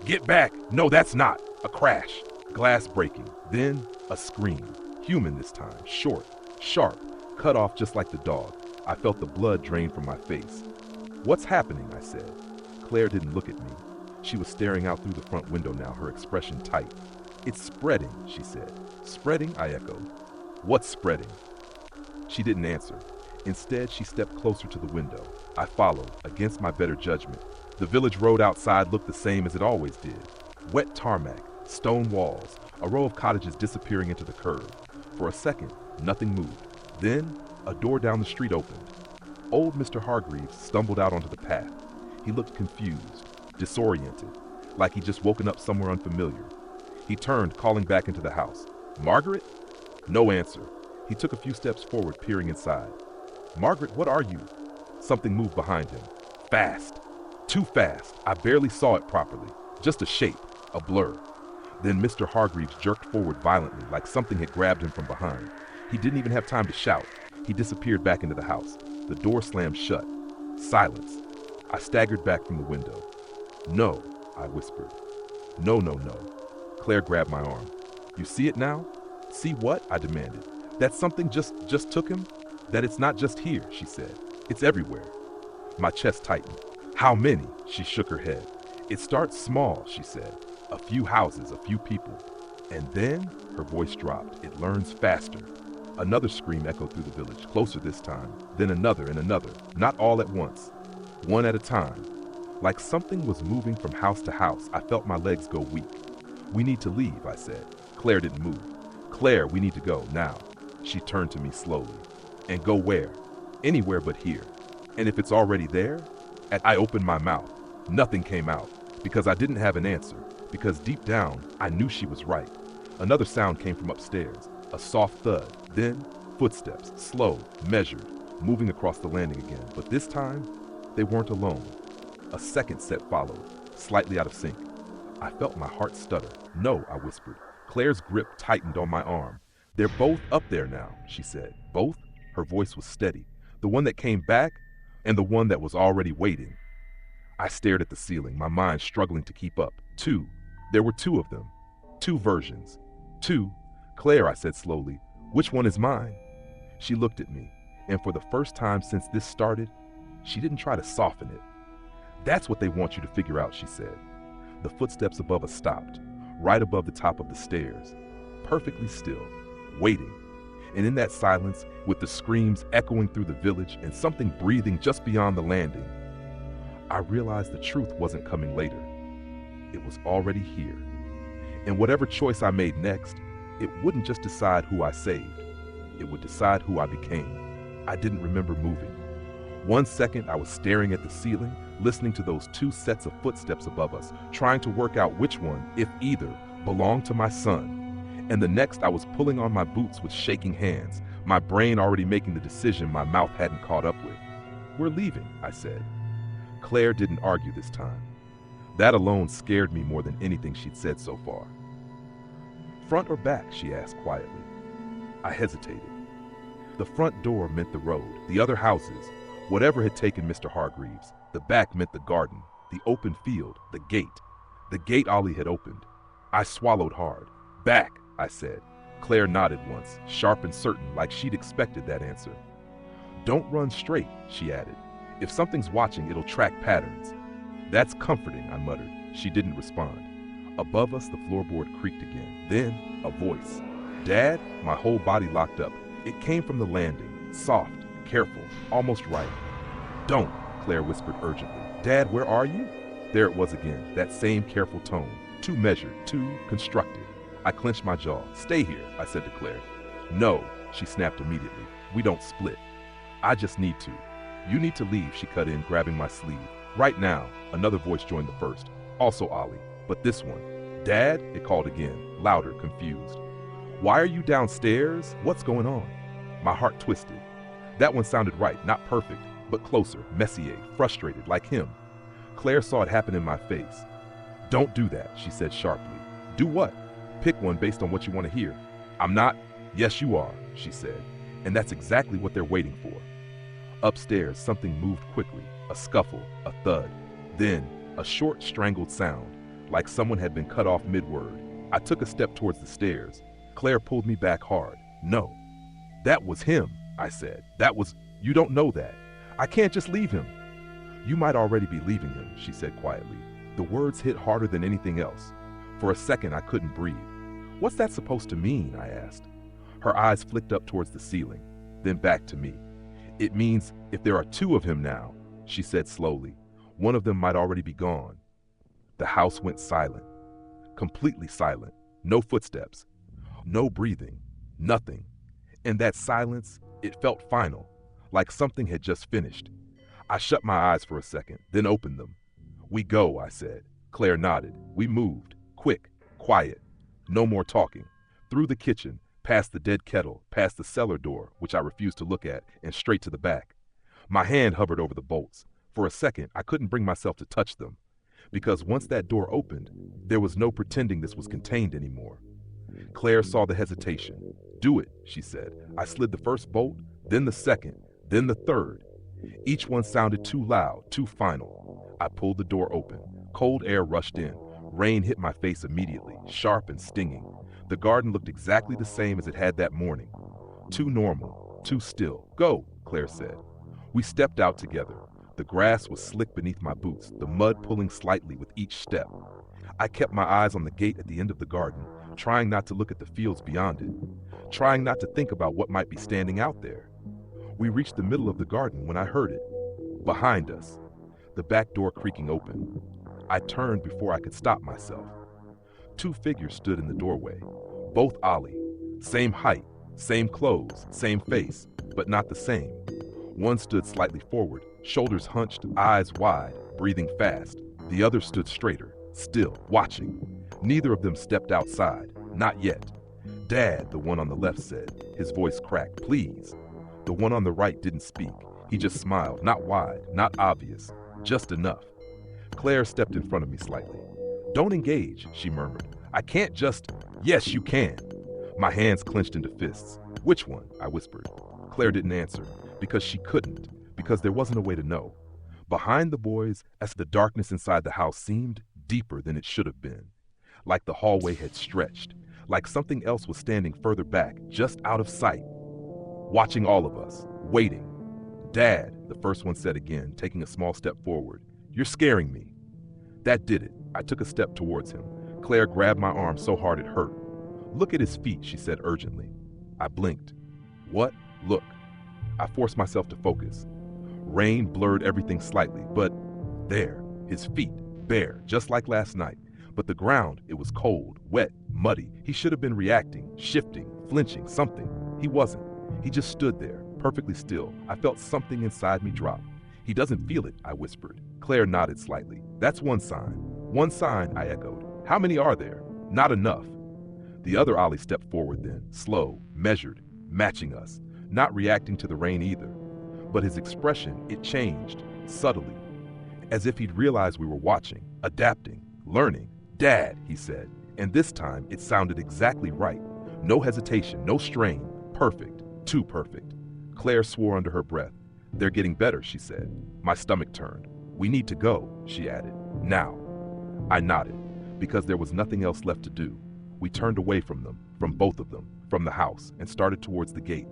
[SPEAKER 1] Get back! No, that's not! A crash. Glass breaking. Then a scream. Human this time. Short. Sharp, cut off just like the dog. I felt the blood drain from my face. "What's happening?" I said. Claire didn't look at me. She was staring out through the front window now, her expression tight. "It's spreading," she said. "Spreading?" I echoed. "What's spreading?" She didn't answer. Instead, she stepped closer to the window. I followed, against my better judgment. The village road outside looked the same as it always did. Wet tarmac, stone walls, a row of cottages disappearing into the curve. For a second, nothing moved. Then, a door down the street opened. Old Mr. Hargreaves stumbled out onto the path. He looked confused, disoriented, like he'd just woken up somewhere unfamiliar. He turned, calling back into the house. "Margaret?" No answer. He took a few steps forward, peering inside. "Margaret, what are you?" Something moved behind him. Fast. Too fast. I barely saw it properly. Just a shape, a blur. Then Mr. Hargreaves jerked forward violently, like something had grabbed him from behind. He didn't even have time to shout. He disappeared back into the house. The door slammed shut. Silence. I staggered back from the window. "No," I whispered. "No, no, no." Claire grabbed my arm. "You see it now?" "See what?" I demanded. "That something just took him? That it's not just here," she said. "It's everywhere." My chest tightened. "How many?" She shook her head. "It starts small," she said. "A few houses, a few people. And then," her voice dropped, "it learns faster." Another scream echoed through the village, closer this time. Then another and another, not all at once. One at a time. Like something was moving from house to house, I felt my legs go weak. "We need to leave," I said. Claire didn't move. "Claire, we need to go, now." She turned to me slowly. "And go where?" "Anywhere but here." "And if it's already there?" I opened my mouth. Nothing came out, because I didn't have an answer, because deep down, I knew she was right. Another sound came from upstairs, a soft thud, then footsteps, slow, measured, moving across the landing again. But this time, they weren't alone. A second set followed, slightly out of sync. I felt my heart stutter. "No," I whispered. Claire's grip tightened on my arm. "They're both up there now," she said. "Both?" Her voice was steady. "The one that came back and the one that was already waiting." I stared at the ceiling, my mind struggling to keep up. Two. There were two of them. Two versions. Two. "Claire," I said slowly, "which one is mine?" She looked at me, and for the first time since this started, she didn't try to soften it. "That's what they want you to figure out," she said. The footsteps above us stopped, right above the top of the stairs, perfectly still, waiting. And in that silence, with the screams echoing through the village and something breathing just beyond the landing, I realized the truth wasn't coming later. It was already here. And whatever choice I made next, it wouldn't just decide who I saved. It would decide who I became. I didn't remember moving. 1 second, I was staring at the ceiling, listening to those two sets of footsteps above us, trying to work out which one, if either, belonged to my son. And the next, I was pulling on my boots with shaking hands, my brain already making the decision my mouth hadn't caught up with. "We're leaving," I said. Claire didn't argue this time. That alone scared me more than anything she'd said so far. "Front or back?" she asked quietly. I hesitated. The front door meant the road, the other houses, whatever had taken Mr. Hargreaves. The back meant the garden, the open field, the gate. The gate Ollie had opened. I swallowed hard. "Back," I said. Claire nodded once, sharp and certain, like she'd expected that answer. "Don't run straight," she added. "If something's watching, it'll track patterns." "That's comforting," I muttered. She didn't respond. Above us, the floorboard creaked again. Then, a voice. "Dad?" My whole body locked up. It came from the landing, soft, careful, almost right. "Don't," Claire whispered urgently. "Dad, where are you?" There it was again, that same careful tone, too measured, too constructed. I clenched my jaw. "Stay here," I said to Claire. "No," she snapped immediately. "We don't split. I just need to." "You need to leave," she cut in, grabbing my sleeve. "Right now." Another voice joined the first. Also Ollie, but this one. "Dad?" it called again, louder, confused. "Why are you downstairs? What's going on?" My heart twisted. That one sounded right, not perfect, but closer, Messier, frustrated, like him. Claire saw it happen in my face. "Don't do that," she said sharply. "Do what?" "Pick one based on what you want to hear." "I'm not." "Yes, you are," she said. And that's exactly what they're waiting for. Upstairs, something moved quickly, a scuffle, a thud. Then, a short, strangled sound, like someone had been cut off mid-word. I took a step towards the stairs. Claire pulled me back hard. "No." "That was him," I said. "That was..." You don't know that. I can't just leave him. You might already be leaving him, she said quietly. The words hit harder than anything else. For a second, I couldn't breathe. What's that supposed to mean? I asked. Her eyes flicked up towards the ceiling, then back to me. It means if there are two of him now, she said slowly, one of them might already be gone. The house went silent, completely silent. No footsteps, no breathing, nothing. In that silence, it felt final, like something had just finished. I shut my eyes for a second, then opened them. We go, I said. Claire nodded. We moved, quick, quiet. No more talking. Through the kitchen, past the dead kettle, past the cellar door, which I refused to look at, and straight to the back. My hand hovered over the bolts. For a second, I couldn't bring myself to touch them, because once that door opened, there was no pretending this was contained anymore. Claire saw the hesitation. Do it, she said. I slid the first bolt, then the second, then the third. Each one sounded too loud, too final. I pulled the door open. Cold air rushed in. Rain hit my face immediately, sharp and stinging. The garden looked exactly the same as it had that morning. Too normal, too still. Go, Claire said. We stepped out together. The grass was slick beneath my boots, the mud pulling slightly with each step. I kept my eyes on the gate at the end of the garden, trying not to look at the fields beyond it, trying not to think about what might be standing out there. We reached the middle of the garden when I heard it. Behind us, the back door creaking open. I turned before I could stop myself. Two figures stood in the doorway, both Ollie, same height, same clothes, same face, but not the same. One stood slightly forward, shoulders hunched, eyes wide, breathing fast. The other stood straighter, still, watching. Neither of them stepped outside, not yet. Dad, the one on the left said, his voice cracked, please. The one on the right didn't speak. He just smiled, not wide, not obvious, just enough. Claire stepped in front of me slightly. Don't engage, she murmured. I can't just... Yes, you can. My hands clenched into fists. Which one? I whispered. Claire didn't answer, because she couldn't, because there wasn't a way to know. Behind the boys, as the darkness inside the house seemed deeper than it should have been, like the hallway had stretched, like something else was standing further back, just out of sight, watching all of us, waiting. Dad, the first one said again, taking a small step forward. You're scaring me. That did it. I took a step towards him. Claire grabbed my arm so hard it hurt. Look at his feet, she said urgently. I blinked. What? Look. I forced myself to focus. Rain blurred everything slightly, but there, his feet, bare, just like last night. But the ground, it was cold, wet, muddy. He should have been reacting, shifting, flinching, something. He wasn't. He just stood there, perfectly still. I felt something inside me drop. He doesn't feel it, I whispered. Claire nodded slightly. That's one sign. One sign, I echoed. How many are there? Not enough. The other Ollie stepped forward then, slow, measured, matching us, not reacting to the rain either. But his expression, it changed, subtly, as if he'd realized we were watching, adapting, learning. Dad, he said, and this time it sounded exactly right. No hesitation, no strain, perfect, too perfect. Claire swore under her breath. They're getting better, she said. My stomach turned. We need to go, she added. Now. I nodded, because there was nothing else left to do. We turned away from them, from both of them, from the house, and started towards the gate.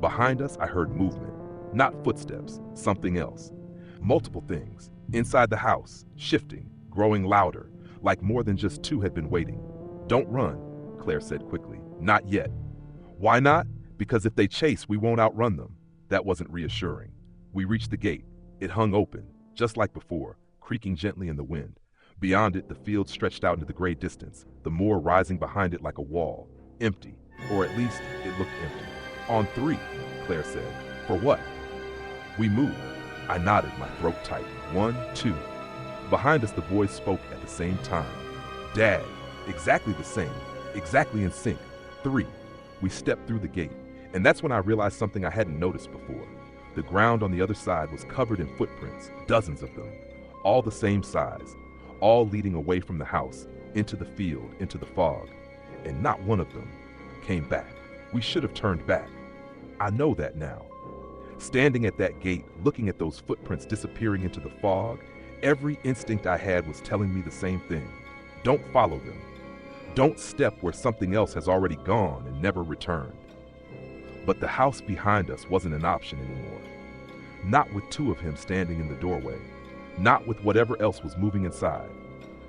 [SPEAKER 1] Behind us, I heard movement. Not footsteps, something else. Multiple things. Inside the house, shifting, growing louder, like more than just two had been waiting. Don't run, Claire said quickly. Not yet. Why not? Because if they chase, we won't outrun them. That wasn't reassuring. We reached the gate. It hung open, just like before, creaking gently in the wind. Beyond it, the field stretched out into the gray distance, the moor rising behind it like a wall, empty, or at least it looked empty. On three, Claire said. For what? We moved. I nodded, my throat tight. 1, 2. Behind us, the boys spoke at the same time. Dad, exactly the same, exactly in sync. 3. We stepped through the gate, and that's when I realized something I hadn't noticed before. The ground on the other side was covered in footprints, dozens of them, all the same size, all leading away from the house, into the field, into the fog, and not one of them came back. We should have turned back. I know that now. Standing at that gate, looking at those footprints disappearing into the fog, every instinct I had was telling me the same thing. Don't follow them. Don't step where something else has already gone and never returned. But the house behind us wasn't an option anymore. Not with two of him standing in the doorway. Not with whatever else was moving inside.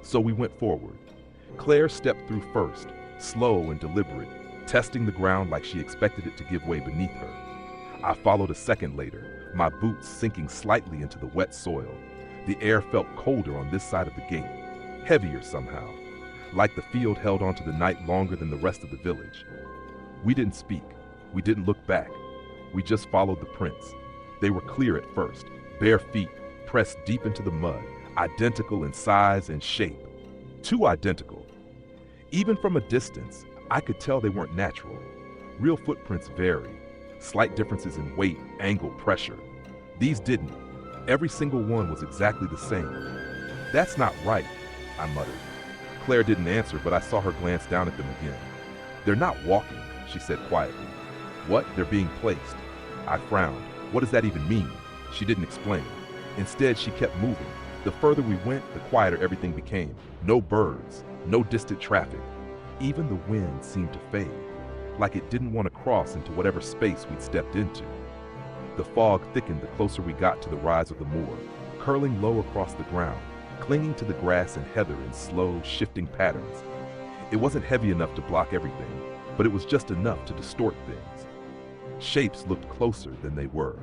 [SPEAKER 1] So we went forward. Claire stepped through first, slow and deliberate, testing the ground like she expected it to give way beneath her. I followed a second later, my boots sinking slightly into the wet soil. The air felt colder on this side of the gate, heavier somehow, like the field held onto the night longer than the rest of the village. We didn't speak. We didn't look back. We just followed the prints. They were clear at first, bare feet, pressed deep into the mud, identical in size and shape. Too identical. Even from a distance, I could tell they weren't natural. Real footprints vary. Slight differences in weight, angle, pressure. These didn't. Every single one was exactly the same. That's not right, I muttered. Claire didn't answer, but I saw her glance down at them again. They're not walking, she said quietly. What? They're being placed. I frowned. What does that even mean? She didn't explain. Instead, she kept moving. The further we went, the quieter everything became. No birds, no distant traffic. Even the wind seemed to fade, like it didn't want to cross into whatever space we'd stepped into. The fog thickened the closer we got to the rise of the moor, curling low across the ground, clinging to the grass and heather in slow, shifting patterns. It wasn't heavy enough to block everything, but it was just enough to distort things. Shapes looked closer than they were,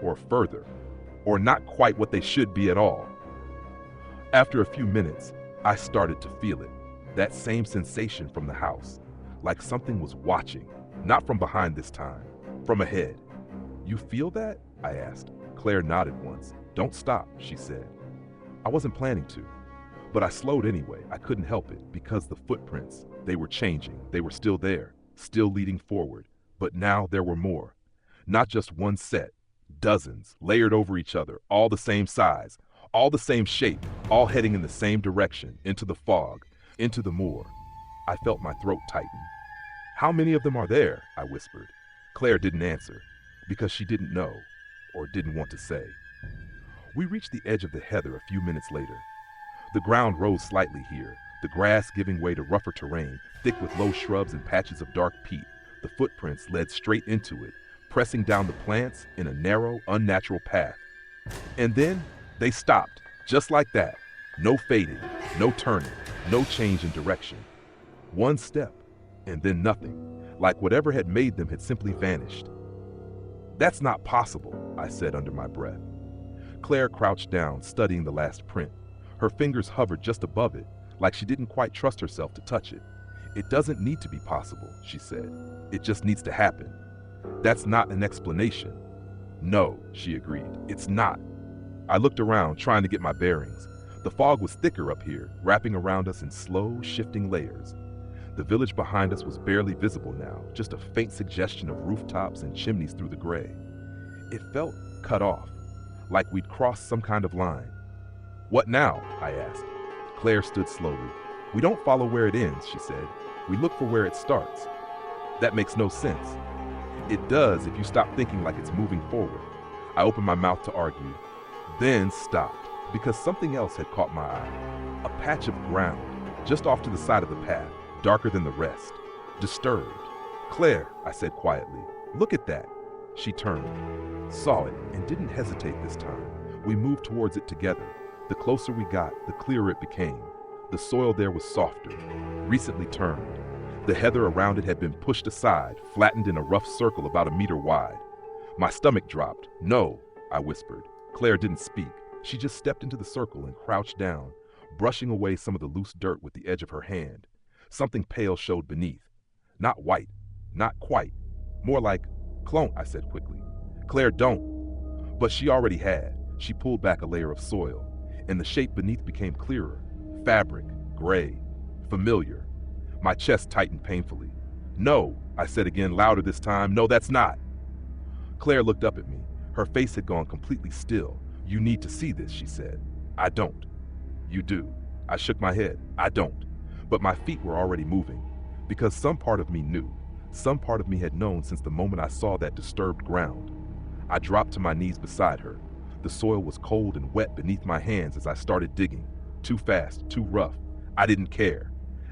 [SPEAKER 1] or further, or not quite what they should be at all. After a few minutes, I started to feel it, that same sensation from the house, like something was watching, not from behind this time, from ahead. You feel that? I asked. Claire nodded once. Don't stop, she said. I wasn't planning to, but I slowed anyway. I couldn't help it, because the footprints, they were changing. They were still there, still leading forward, but now there were more. Not just one set, dozens, layered over each other, all the same size, all the same shape, all heading in the same direction, into the fog, into the moor. I felt my throat tighten. How many of them are there? I whispered. Claire didn't answer, because she didn't know, or didn't want to say. We reached the edge of the heather a few minutes later. The ground rose slightly here, the grass giving way to rougher terrain, thick with low shrubs and patches of dark peat. The footprints led straight into it, pressing down the plants in a narrow, unnatural path. And then they stopped, just like that. No fading, no turning, no change in direction. One step, and then nothing, like whatever had made them had simply vanished. That's not possible, I said under my breath. Claire crouched down, studying the last print. Her fingers hovered just above it, like she didn't quite trust herself to touch it. It doesn't need to be possible, she said. It just needs to happen. That's not an explanation. No, she agreed, it's not. I looked around, trying to get my bearings. The fog was thicker up here, wrapping around us in slow, shifting layers. The village behind us was barely visible now, just a faint suggestion of rooftops and chimneys through the gray. It felt cut off, like we'd crossed some kind of line. What now? I asked. Claire stood slowly. We don't follow where it ends, she said. We look for where it starts. That makes no sense. It does if you stop thinking like it's moving forward. I opened my mouth to argue, then stopped, because something else had caught my eye. A patch of ground, just off to the side of the path, darker than the rest. Disturbed. Claire, I said quietly, look at that. She turned, saw it, and didn't hesitate this time. We moved towards it together. The closer we got, the clearer it became. The soil there was softer, recently turned. The heather around it had been pushed aside, flattened in a rough circle about 1 meter wide. My stomach dropped. No, I whispered. Claire didn't speak. She just stepped into the circle and crouched down, brushing away some of the loose dirt with the edge of her hand. Something pale showed beneath. Not white, not quite. More like clone, I said quickly. Claire, don't. But she already had. She pulled back a layer of soil, and the shape beneath became clearer. Fabric, gray, familiar. My chest tightened painfully. No, I said again, louder this time. No, that's not. Claire looked up at me. Her face had gone completely still. You need to see this, she said. I don't. You do. I shook my head. I don't. But my feet were already moving, because some part of me knew. Some part of me had known since the moment I saw that disturbed ground. I dropped to my knees beside her. The soil was cold and wet beneath my hands as I started digging. Too fast, too rough. I didn't care.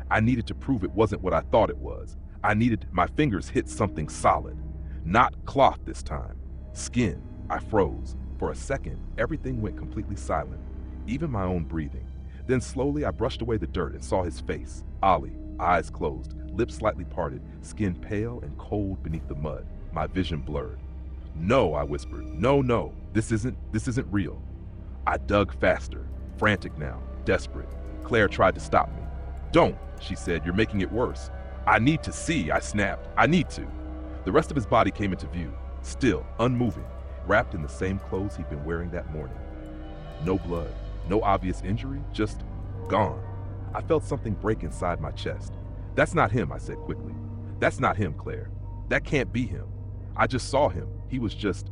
[SPEAKER 1] I needed to prove it wasn't what I thought it was. I needed my fingers hit something solid. Not cloth this time. Skin. I froze. For a second, everything went completely silent, even my own breathing. Then slowly I brushed away the dirt and saw his face. Ollie, eyes closed, lips slightly parted, skin pale and cold beneath the mud. My vision blurred. "No," I whispered. "No, this isn't real." I dug faster, frantic now, desperate. Claire tried to stop me. "Don't," she said, "you're making it worse." "I need to see," I snapped. "I need to." The rest of his body came into view, still, unmoving, wrapped in the same clothes he'd been wearing that morning. No blood, no obvious injury, just gone. I felt something break inside my chest. "That's not him," I said quickly. "That's not him, Claire. That can't be him. I just saw him. He was just..."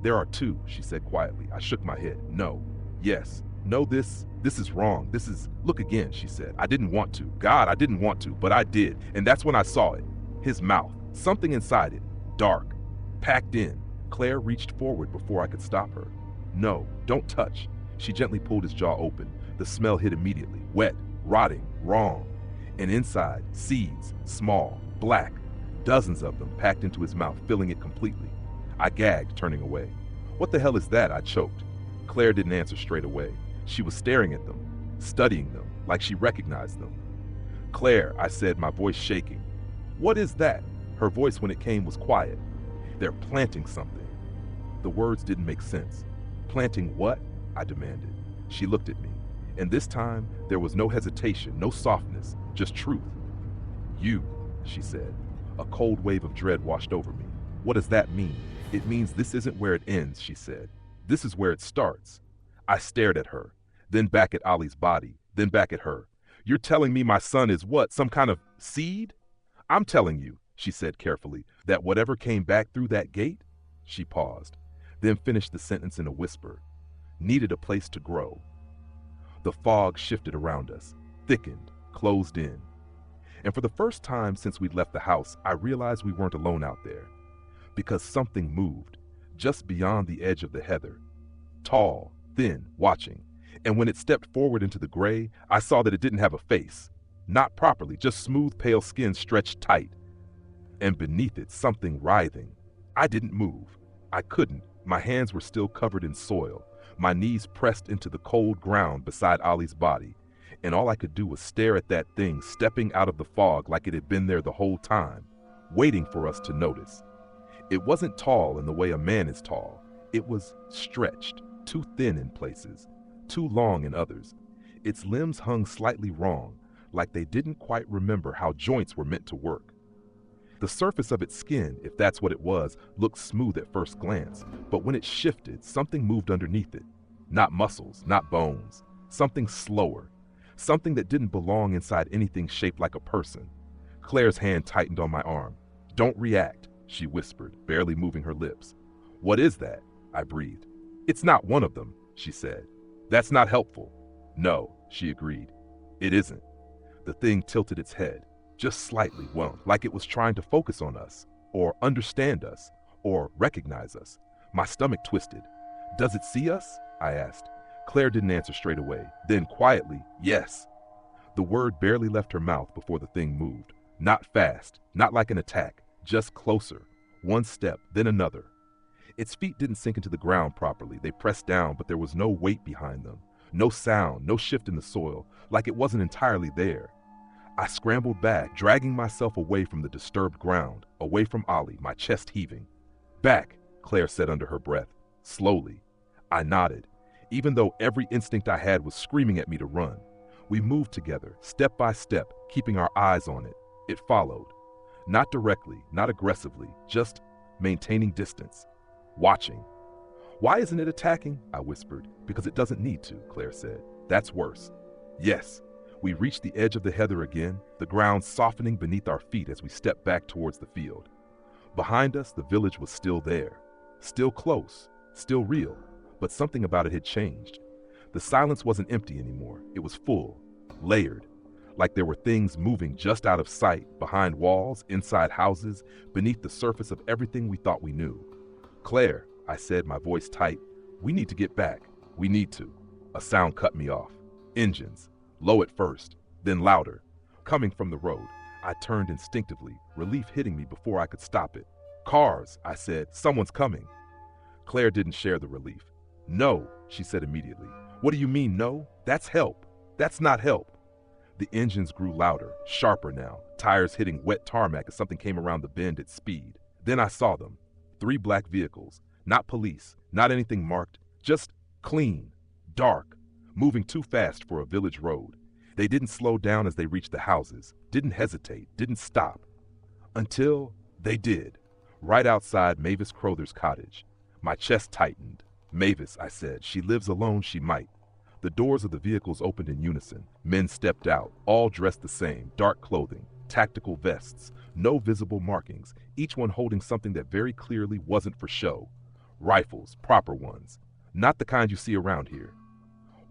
[SPEAKER 1] "There are two," she said quietly. I shook my head. "No. Yes. No, this is wrong. This is..." "Look again," she said. "I didn't want to. God, I didn't want to, but I did. And that's when I saw it. His mouth. Something inside it. Dark. Packed in." Claire reached forward before I could stop her. "No, don't touch." She gently pulled his jaw open. The smell hit immediately. Wet, rotting, wrong. And inside, seeds, small, black. Dozens of them packed into his mouth, filling it completely. I gagged, turning away. "What the hell is that?" I choked. Claire didn't answer straight away. She was staring at them, studying them, like she recognized them. "Claire," I said, my voice shaking. "What is that?" Her voice, when it came, was quiet. "They're planting something." The words didn't make sense. "Planting what?" I demanded. She looked at me, and this time there was no hesitation, no softness, just truth. "You," she said. A cold wave of dread washed over me. "What does that mean?" "It means this isn't where it ends," she said. "This is where it starts." I stared at her, then back at Ollie's body, then back at her. "You're telling me my son is what, some kind of seed?" "I'm telling you," she said carefully, "that whatever came back through that gate," she paused, then finished the sentence in a whisper, "needed a place to grow." The fog shifted around us, thickened, closed in. And for the first time since we'd left the house, I realized we weren't alone out there. Because something moved, just beyond the edge of the heather. Tall, thin, watching. And when it stepped forward into the gray, I saw that it didn't have a face. Not properly, just smooth, pale skin stretched tight. And beneath it, something writhing. I didn't move. I couldn't. My hands were still covered in soil, my knees pressed into the cold ground beside Ollie's body. And all I could do was stare at that thing stepping out of the fog like it had been there the whole time, waiting for us to notice. It wasn't tall in the way a man is tall. It was stretched, too thin in places, too long in others. Its limbs hung slightly wrong, like they didn't quite remember how joints were meant to work. The surface of its skin, if that's what it was, looked smooth at first glance, but when it shifted, something moved underneath it. Not muscles, not bones. Something slower. Something that didn't belong inside anything shaped like a person. Claire's hand tightened on my arm. "Don't react," she whispered, barely moving her lips. "What is that?" I breathed. "It's not one of them," she said. "That's not helpful." "No," she agreed. "It isn't." The thing tilted its head, just slightly, well, like it was trying to focus on us, or understand us, or recognize us. My stomach twisted. "Does it see us?" I asked. Claire didn't answer straight away. Then quietly, "Yes." The word barely left her mouth before the thing moved. Not fast, not like an attack, just closer. One step, then another. Its feet didn't sink into the ground properly. They pressed down, but there was no weight behind them. No sound, no shift in the soil, like it wasn't entirely there. I scrambled back, dragging myself away from the disturbed ground, away from Ollie, my chest heaving. "Back," Claire said under her breath, slowly. I nodded, even though every instinct I had was screaming at me to run. We moved together, step by step, keeping our eyes on it. It followed. Not directly, not aggressively, just maintaining distance. Watching. "Why isn't it attacking?" I whispered. "Because it doesn't need to," Claire said. "That's worse." Yes. We reached the edge of the heather again, the ground softening beneath our feet as we stepped back towards the field. Behind us, the village was still there. Still close, still real, but something about it had changed. The silence wasn't empty anymore. It was full, layered, like there were things moving just out of sight, behind walls, inside houses, beneath the surface of everything we thought we knew. "Claire," I said, my voice tight, "we need to get back. We need to." A sound cut me off. Engines. Low at first, then louder. Coming from the road. I turned instinctively, relief hitting me before I could stop it. "Cars," I said. "Someone's coming." Claire didn't share the relief. "No," she said immediately. "What do you mean, no? That's help. That's not help." The engines grew louder, sharper now, tires hitting wet tarmac as something came around the bend at speed. Then I saw them. 3 black vehicles. Not police, not anything marked, just clean, dark, moving too fast for a village road. They didn't slow down as they reached the houses, didn't hesitate, didn't stop. Until they did, right outside Mavis Crowther's cottage. My chest tightened. "Mavis," I said, "she lives alone, she might." The doors of the vehicles opened in unison. Men stepped out, all dressed the same, dark clothing, tactical vests, no visible markings, each one holding something that very clearly wasn't for show. Rifles, proper ones, not the kind you see around here.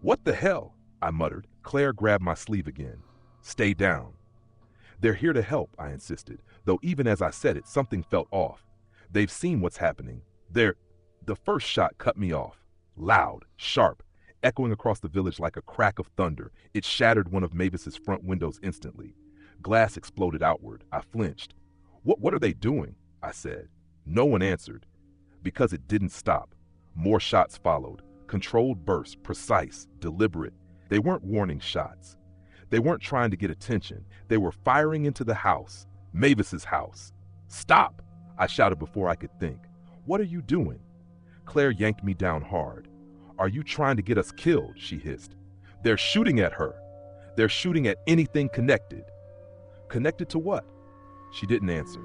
[SPEAKER 1] "What the hell?" I muttered. Claire grabbed my sleeve again. "Stay down." "They're here to help," I insisted, though even as I said it, something felt off. "They've seen what's happening. The first shot cut me off. Loud, sharp, echoing across the village like a crack of thunder. It shattered one of Mavis's front windows instantly. Glass exploded outward. I flinched. What are they doing?" I said. No one answered. Because it didn't stop. More shots followed. Controlled bursts, precise, deliberate. They weren't warning shots. They weren't trying to get attention. They were firing into the house. Mavis's house. "Stop!" I shouted before I could think. "What are you doing?" Claire yanked me down hard. "Are you trying to get us killed?" she hissed. "They're shooting at her. They're shooting at anything connected." "Connected to what?" She didn't answer.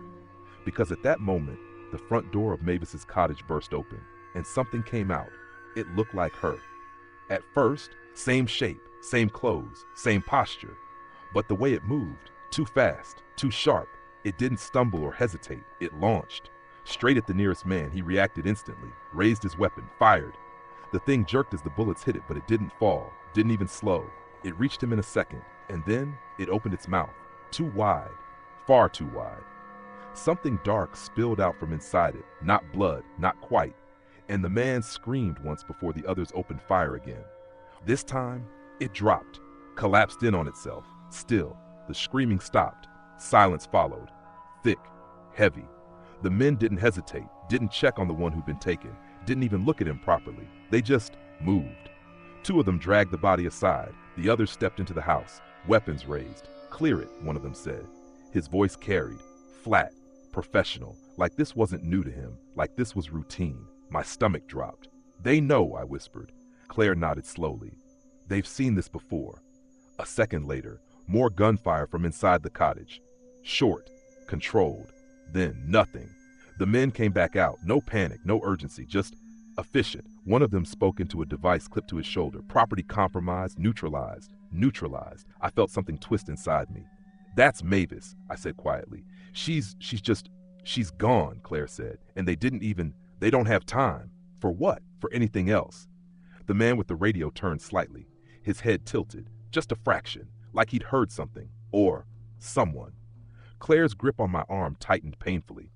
[SPEAKER 1] Because at that moment, the front door of Mavis's cottage burst open, and something came out. It looked like her. At first, same shape, same clothes, same posture. But the way it moved, too fast, too sharp, it didn't stumble or hesitate. It launched. Straight at the nearest man, he reacted instantly, raised his weapon, fired. The thing jerked as the bullets hit it, but it didn't fall, didn't even slow. It reached him in a second, and then it opened its mouth. Too wide, far too wide. Something dark spilled out from inside it, not blood, not quite. And the man screamed once before the others opened fire again. This time, it dropped, collapsed in on itself. Still, the screaming stopped. Silence followed. Thick, heavy. The men didn't hesitate, didn't check on the one who'd been taken, didn't even look at him properly. They just moved. 2 of them dragged the body aside. The others stepped into the house, weapons raised. "Clear it," one of them said. His voice carried, flat, professional, like this wasn't new to him, like this was routine. My stomach dropped. "They know," I whispered. Claire nodded slowly. "They've seen this before." A second later, more gunfire from inside the cottage. Short, controlled. Then nothing. The men came back out. No panic, no urgency, just efficient. One of them spoke into a device clipped to his shoulder. "Property compromised, neutralized." Neutralized. I felt something twist inside me. "That's Mavis," I said quietly. She's gone," Claire said. "And they don't have time." "For what?" "For anything else." The man with the radio turned slightly. His head tilted, just a fraction, like he'd heard something, or someone. Claire's grip on my arm tightened painfully.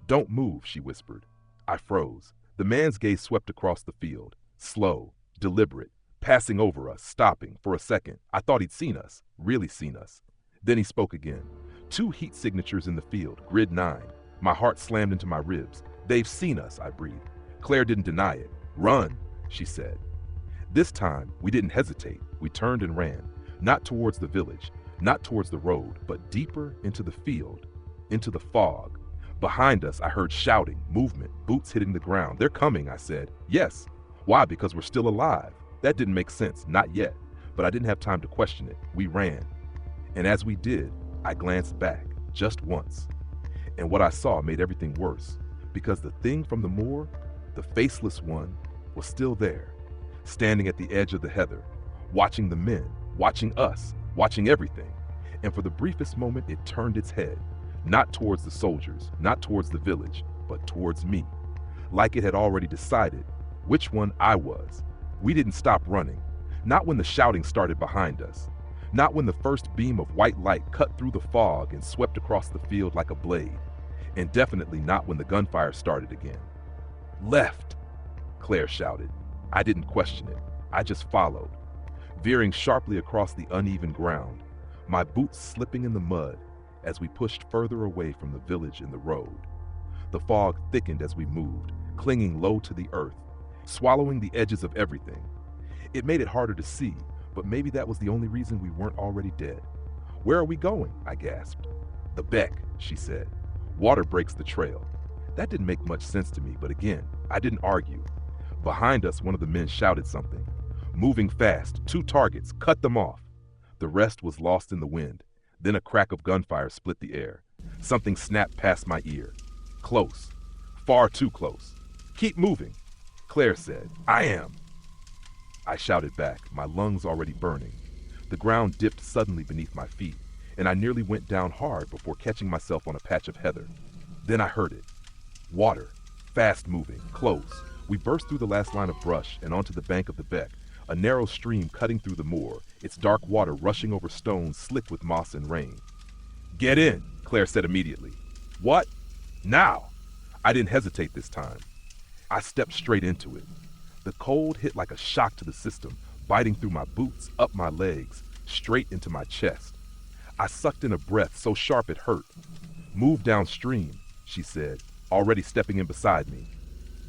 [SPEAKER 1] "Don't move," she whispered. I froze. The man's gaze swept across the field, slow, deliberate, passing over us, stopping. For a second, I thought he'd seen us, really seen us. Then he spoke again. 2 heat signatures in the field, grid 9. My heart slammed into my ribs. "They've seen us," I breathed. Claire didn't deny it. "Run," she said. This time, we didn't hesitate. We turned and ran, not towards the village, not towards the road, but deeper into the field, into the fog. Behind us, I heard shouting, movement, boots hitting the ground. "They're coming," I said. "Yes." "Why? Because we're still alive." That didn't make sense, not yet, but I didn't have time to question it. We ran. And as we did, I glanced back, just once. And what I saw made everything worse, because the thing from the moor, the faceless one, was still there, standing at the edge of the heather, watching the men, watching us, watching everything. And for the briefest moment, it turned its head, not towards the soldiers, not towards the village, but towards me, like it had already decided which one I was. We didn't stop running, not when the shouting started behind us, not when the first beam of white light cut through the fog and swept across the field like a blade, and definitely not when the gunfire started again. "Left," Claire shouted. I didn't question it. I just followed, veering sharply across the uneven ground, my boots slipping in the mud as we pushed further away from the village and the road. The fog thickened as we moved. clinging low to the earth, swallowing the edges of everything. It made it harder to see, but maybe that was the only reason we weren't already dead. "Where are we going?" I gasped. "The beck," she said. "Water breaks the trail." That didn't make much sense to me, but again, I didn't argue. Behind us, one of the men shouted something. "Moving fast, 2 targets, cut them off." The rest was lost in the wind. Then a crack of gunfire split the air. Something snapped past my ear. "Close. Far too close. Keep moving." Claire said, "I am." I shouted back, my lungs already burning. The ground dipped suddenly beneath my feet, and I nearly went down hard before catching myself on a patch of heather. Then I heard it. Water. Fast moving. Close. We burst through the last line of brush and onto the bank of the beck, a narrow stream cutting through the moor, its dark water rushing over stones slick with moss and rain. "Get in," Claire said immediately. "What? Now?" I didn't hesitate this time. I stepped straight into it. The cold hit like a shock to the system, biting through my boots, up my legs, straight into my chest. I sucked in a breath so sharp it hurt. "Move downstream," she said, already stepping in beside me.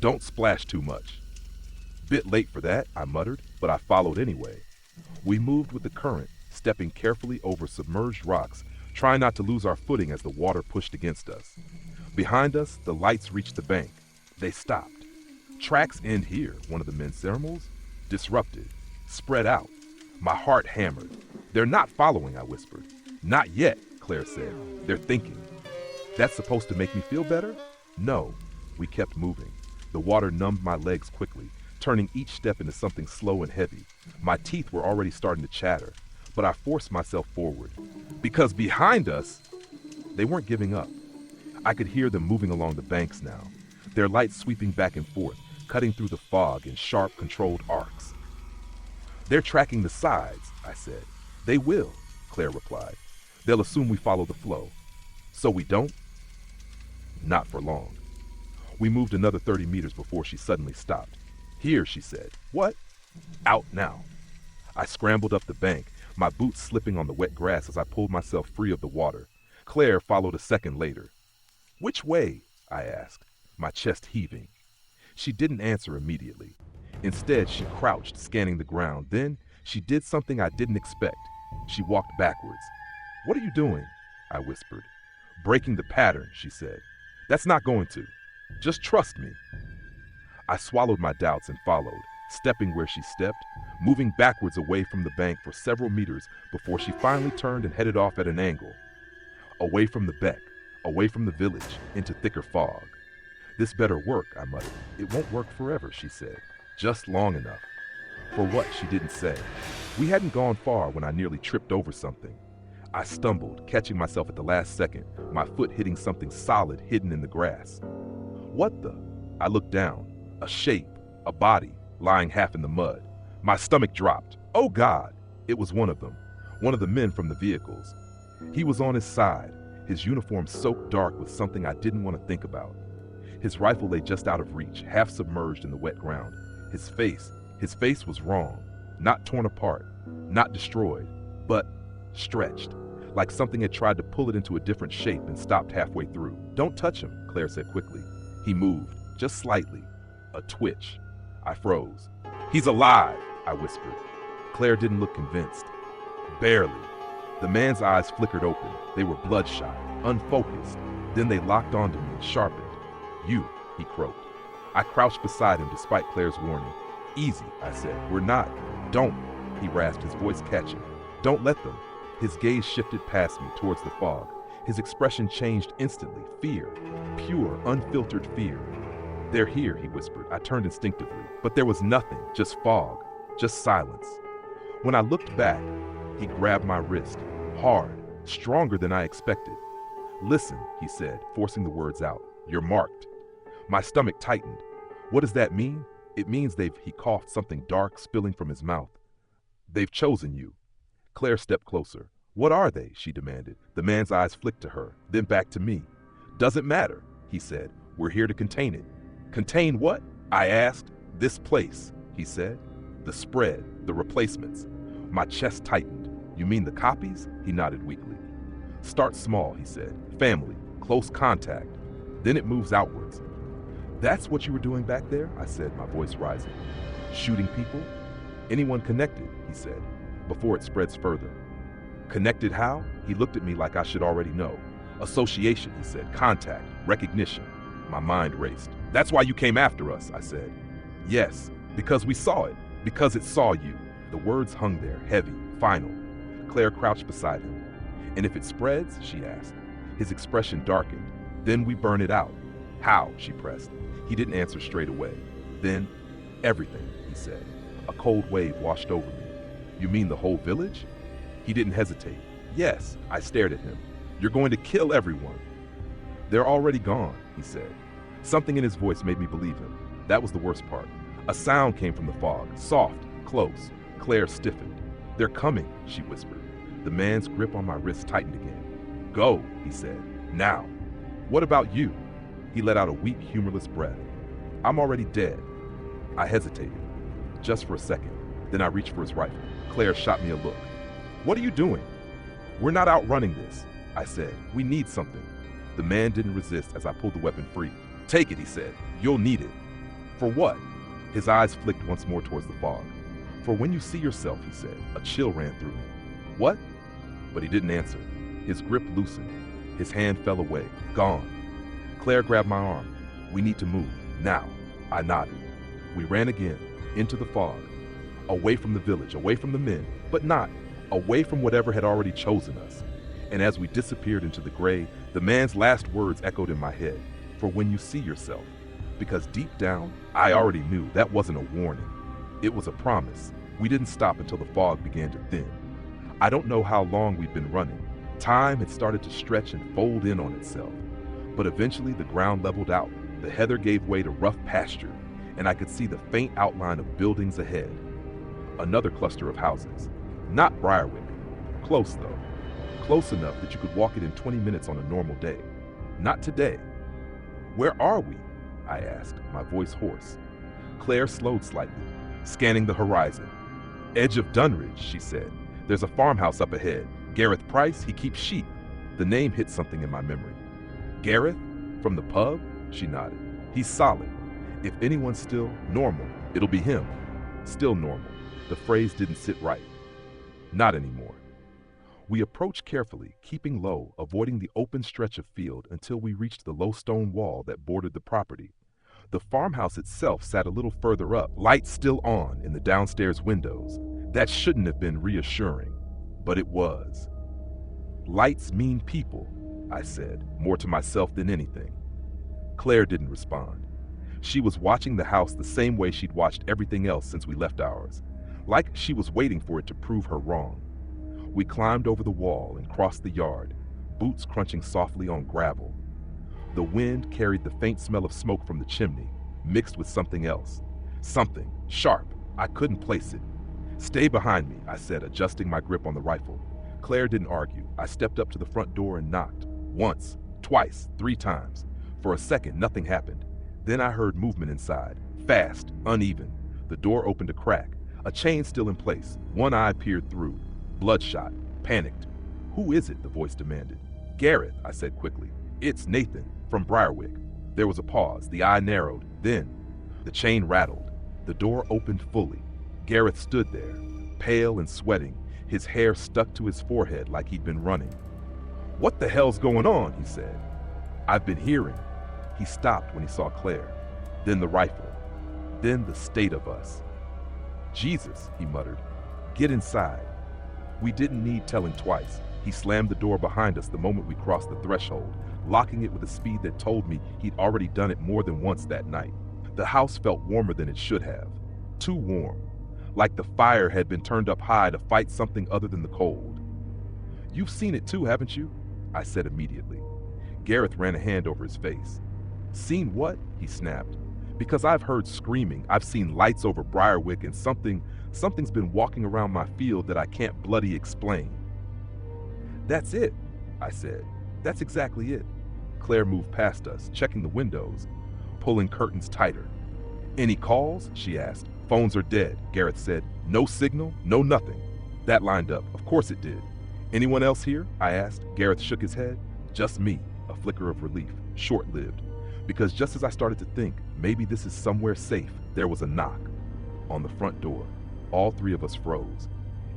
[SPEAKER 1] "Don't splash too much." "Bit late for that," I muttered, but I followed anyway. We moved with the current, stepping carefully over submerged rocks, trying not to lose our footing as the water pushed against us. Behind us, the lights reached the bank. They stopped. "Tracks end here," one of the men ceremonials. Disrupted. Spread out. My heart hammered. "They're not following," I whispered. "Not yet," Claire said. "They're thinking." "That's supposed to make me feel better?" No. We kept moving. The water numbed my legs quickly, turning each step into something slow and heavy. My teeth were already starting to chatter, but I forced myself forward. Because behind us, they weren't giving up. I could hear them moving along the banks now, their lights sweeping back and forth, cutting through the fog in sharp, controlled arcs. "They're tracking the sides," I said. "They will," Claire replied. "They'll assume we follow the flow." "So we don't?" Not for long. We moved another 30 meters before she suddenly stopped. "Here," she said. "What?" "Out now." I scrambled up the bank, my boots slipping on the wet grass as I pulled myself free of the water. Claire followed a second later. "Which way?" I asked, my chest heaving. She didn't answer immediately. Instead, she crouched, scanning the ground. Then, she did something I didn't expect. She walked backwards. "What are you doing?" I whispered. "Breaking the pattern," she said. "That's not going to. Just trust me." I swallowed my doubts and followed, stepping where she stepped, moving backwards away from the bank for several meters before she finally turned and headed off at an angle. Away from the beck, away from the village, into thicker fog. "This better work," I muttered. "It won't work forever," she said. "Just long enough." For what, she didn't say. We hadn't gone far when I nearly tripped over something. I stumbled, catching myself at the last second, my foot hitting something solid hidden in the grass. "What the?" I looked down. A shape, a body, lying half in the mud. My stomach dropped. Oh God! It was one of them, one of the men from the vehicles. He was on his side, his uniform soaked dark with something I didn't want to think about. His rifle lay just out of reach, half submerged in the wet ground. His face was wrong, not torn apart, not destroyed, but stretched, like something had tried to pull it into a different shape and stopped halfway through. "Don't touch him," Claire said quickly. He moved, just slightly. A twitch. I froze. "He's alive," I whispered. Claire didn't look convinced. "Barely." The man's eyes flickered open. They were bloodshot, unfocused. Then they locked onto me and sharpened. "You," he croaked. I crouched beside him despite Claire's warning. "Easy," I said. "We're not." "Don't," he rasped, his voice catching. "Don't let them." His gaze shifted past me towards the fog. His expression changed instantly. Fear. Pure, unfiltered fear. "They're here," he whispered. I turned instinctively. But there was nothing, just fog, just silence. When I looked back, he grabbed my wrist, hard, stronger than I expected. "Listen," he said, forcing the words out. "You're marked." My stomach tightened. "What does that mean?" "It means he coughed, something dark spilling from his mouth. "They've chosen you." Claire stepped closer. "What are they?" she demanded. The man's eyes flicked to her, then back to me. "Doesn't matter," he said. "We're here to contain it." "Contain what?" I asked. "This place," he said. "The spread, the replacements." My chest tightened. "You mean the copies?" He nodded weakly. "Start small," he said. "Family, close contact. Then it moves outwards." That's what you were doing back there? I said, my voice rising. Shooting people? Anyone connected, he said, before it spreads further. Connected how? He looked at me like I should already know. Association, he said, contact, recognition. My mind raced. That's why you came after us, I said. Yes, because we saw it, because it saw you. The words hung there, heavy, final. Claire crouched beside him. And if it spreads, she asked. His expression darkened. Then we burn it out. How? She pressed. He didn't answer straight away. Then, everything, he said. A cold wave washed over me. You mean the whole village? He didn't hesitate. Yes, I stared at him. You're going to kill everyone. They're already gone, he said. Something in his voice made me believe him. That was the worst part. A sound came from the fog, soft, close. Claire stiffened. They're coming, she whispered. The man's grip on my wrist tightened again. Go, he said. Now. What about you? He let out a weak, humorless breath. I'm already dead. I hesitated. Just for a second. Then I reached for his rifle. Claire shot me a look. What are you doing? We're not outrunning this, I said. We need something. The man didn't resist as I pulled the weapon free. Take it, he said. You'll need it. For what? His eyes flicked once more towards the fog. For when you see yourself, he said. A chill ran through me. What? But he didn't answer. His grip loosened. His hand fell away. Gone. Claire grabbed my arm. We need to move. Now. I nodded. We ran again. Into the fog. Away from the village. Away from the men. But not. Away from whatever had already chosen us. And as we disappeared into the gray, the man's last words echoed in my head. For when you see yourself. Because deep down, I already knew that wasn't a warning. It was a promise. We didn't stop until the fog began to thin. I don't know how long we'd been running. Time had started to stretch and fold in on itself. But eventually the ground leveled out. The heather gave way to rough pasture, and I could see the faint outline of buildings ahead. Another cluster of houses. Not Briarwick. Close, though. Close enough that you could walk it in 20 minutes on a normal day. Not today. Where are we? I asked, my voice hoarse. Claire slowed slightly, scanning the horizon. Edge of Dunridge, she said. There's a farmhouse up ahead. Gareth Price, he keeps sheep. The name hit something in my memory. Gareth? From the pub? She nodded. He's solid. If anyone's still normal, it'll be him. Still normal. The phrase didn't sit right. Not anymore. We approached carefully, keeping low, avoiding the open stretch of field until we reached the low stone wall that bordered the property. The farmhouse itself sat a little further up, lights still on in the downstairs windows. That shouldn't have been reassuring, but it was. Lights mean people, I said, more to myself than anything. Claire didn't respond. She was watching the house the same way she'd watched everything else since we left ours, like she was waiting for it to prove her wrong. We climbed over the wall and crossed the yard, boots crunching softly on gravel. The wind carried the faint smell of smoke from the chimney, mixed with something else. Something, sharp. I couldn't place it. Stay behind me, I said, adjusting my grip on the rifle. Claire didn't argue. I stepped up to the front door and knocked. Once, twice, 3 times. For a second, nothing happened. Then I heard movement inside. Fast, uneven. The door opened a crack. A chain still in place. One eye peered through. Bloodshot. Panicked. Who is it? The voice demanded. Gareth, I said quickly. It's Nathan, from Briarwick. There was a pause. The eye narrowed. Then, the chain rattled. The door opened fully. Gareth stood there, pale and sweating, his hair stuck to his forehead like he'd been running. What the hell's going on? He said. I've been hearing. He stopped when he saw Claire. Then the rifle. Then the state of us. Jesus, he muttered. Get inside. We didn't need telling twice. He slammed the door behind us the moment we crossed the threshold, locking it with a speed that told me he'd already done it more than once that night. The house felt warmer than it should have. Too warm. Like the fire had been turned up high to fight something other than the cold. You've seen it too, haven't you? I said immediately. Gareth ran a hand over his face. Seen what? He snapped. Because I've heard screaming, I've seen lights over Briarwick, and something's been walking around my field that I can't bloody explain. That's it, I said. That's exactly it. Claire moved past us, checking the windows, pulling curtains tighter. Any calls? She asked. Phones are dead, Gareth said. No signal, no nothing. That lined up. Of course it did. Anyone else here? I asked. Gareth shook his head. Just me. A flicker of relief. Short-lived. Because just as I started to think, maybe this is somewhere safe, there was a knock on the front door. All three of us froze.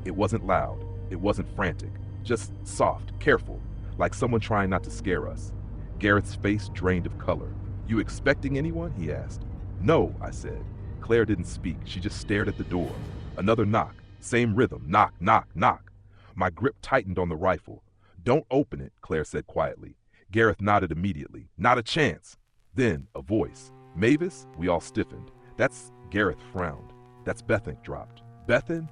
[SPEAKER 1] It wasn't loud, it wasn't frantic, just soft, careful, like someone trying not to scare us. Gareth's face drained of color. "You expecting anyone?" he asked. "No," I said. Claire didn't speak, she just stared at the door. Another knock, same rhythm, knock, knock, knock. My grip tightened on the rifle. "Don't open it," Claire said quietly. Gareth nodded immediately. "Not a chance." Then a voice. "Mavis?" We all stiffened. "That's..." Gareth frowned. "That's Bethan," dropped. "Bethan?"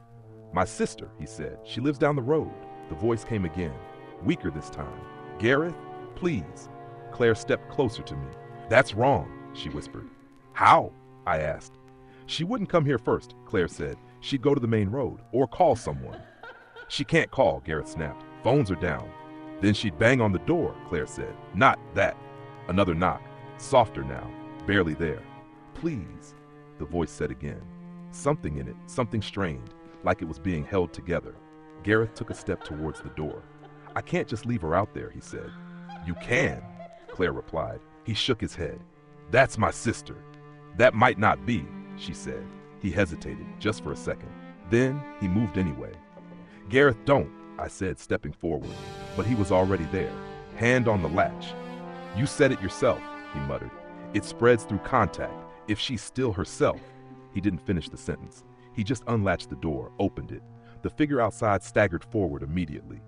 [SPEAKER 1] "My sister," he said. "She lives down the road." The voice came again, weaker this time. "Gareth, please." Claire stepped closer to me. "That's wrong," she whispered. "How?" I asked. "She wouldn't come here first," Claire said. "She'd go to the main road, or call someone." "She can't call," Gareth snapped. "Phones are down." "Then she'd bang on the door," Claire said. "Not that." Another knock, softer now, barely there. "Please," the voice said again. Something in it, something strained, like it was being held together. Gareth took a step towards the door. "I can't just leave her out there," he said. "You can," Claire replied. He shook his head. "That's my sister." "That might not be," she said. He hesitated, just for a second. Then he moved anyway. "Gareth, don't," I said, stepping forward. But he was already there, hand on the latch. "You said it yourself," he muttered. "It spreads through contact. If she's still herself." He didn't finish the sentence. He just unlatched the door, opened it. The figure outside staggered forward immediately.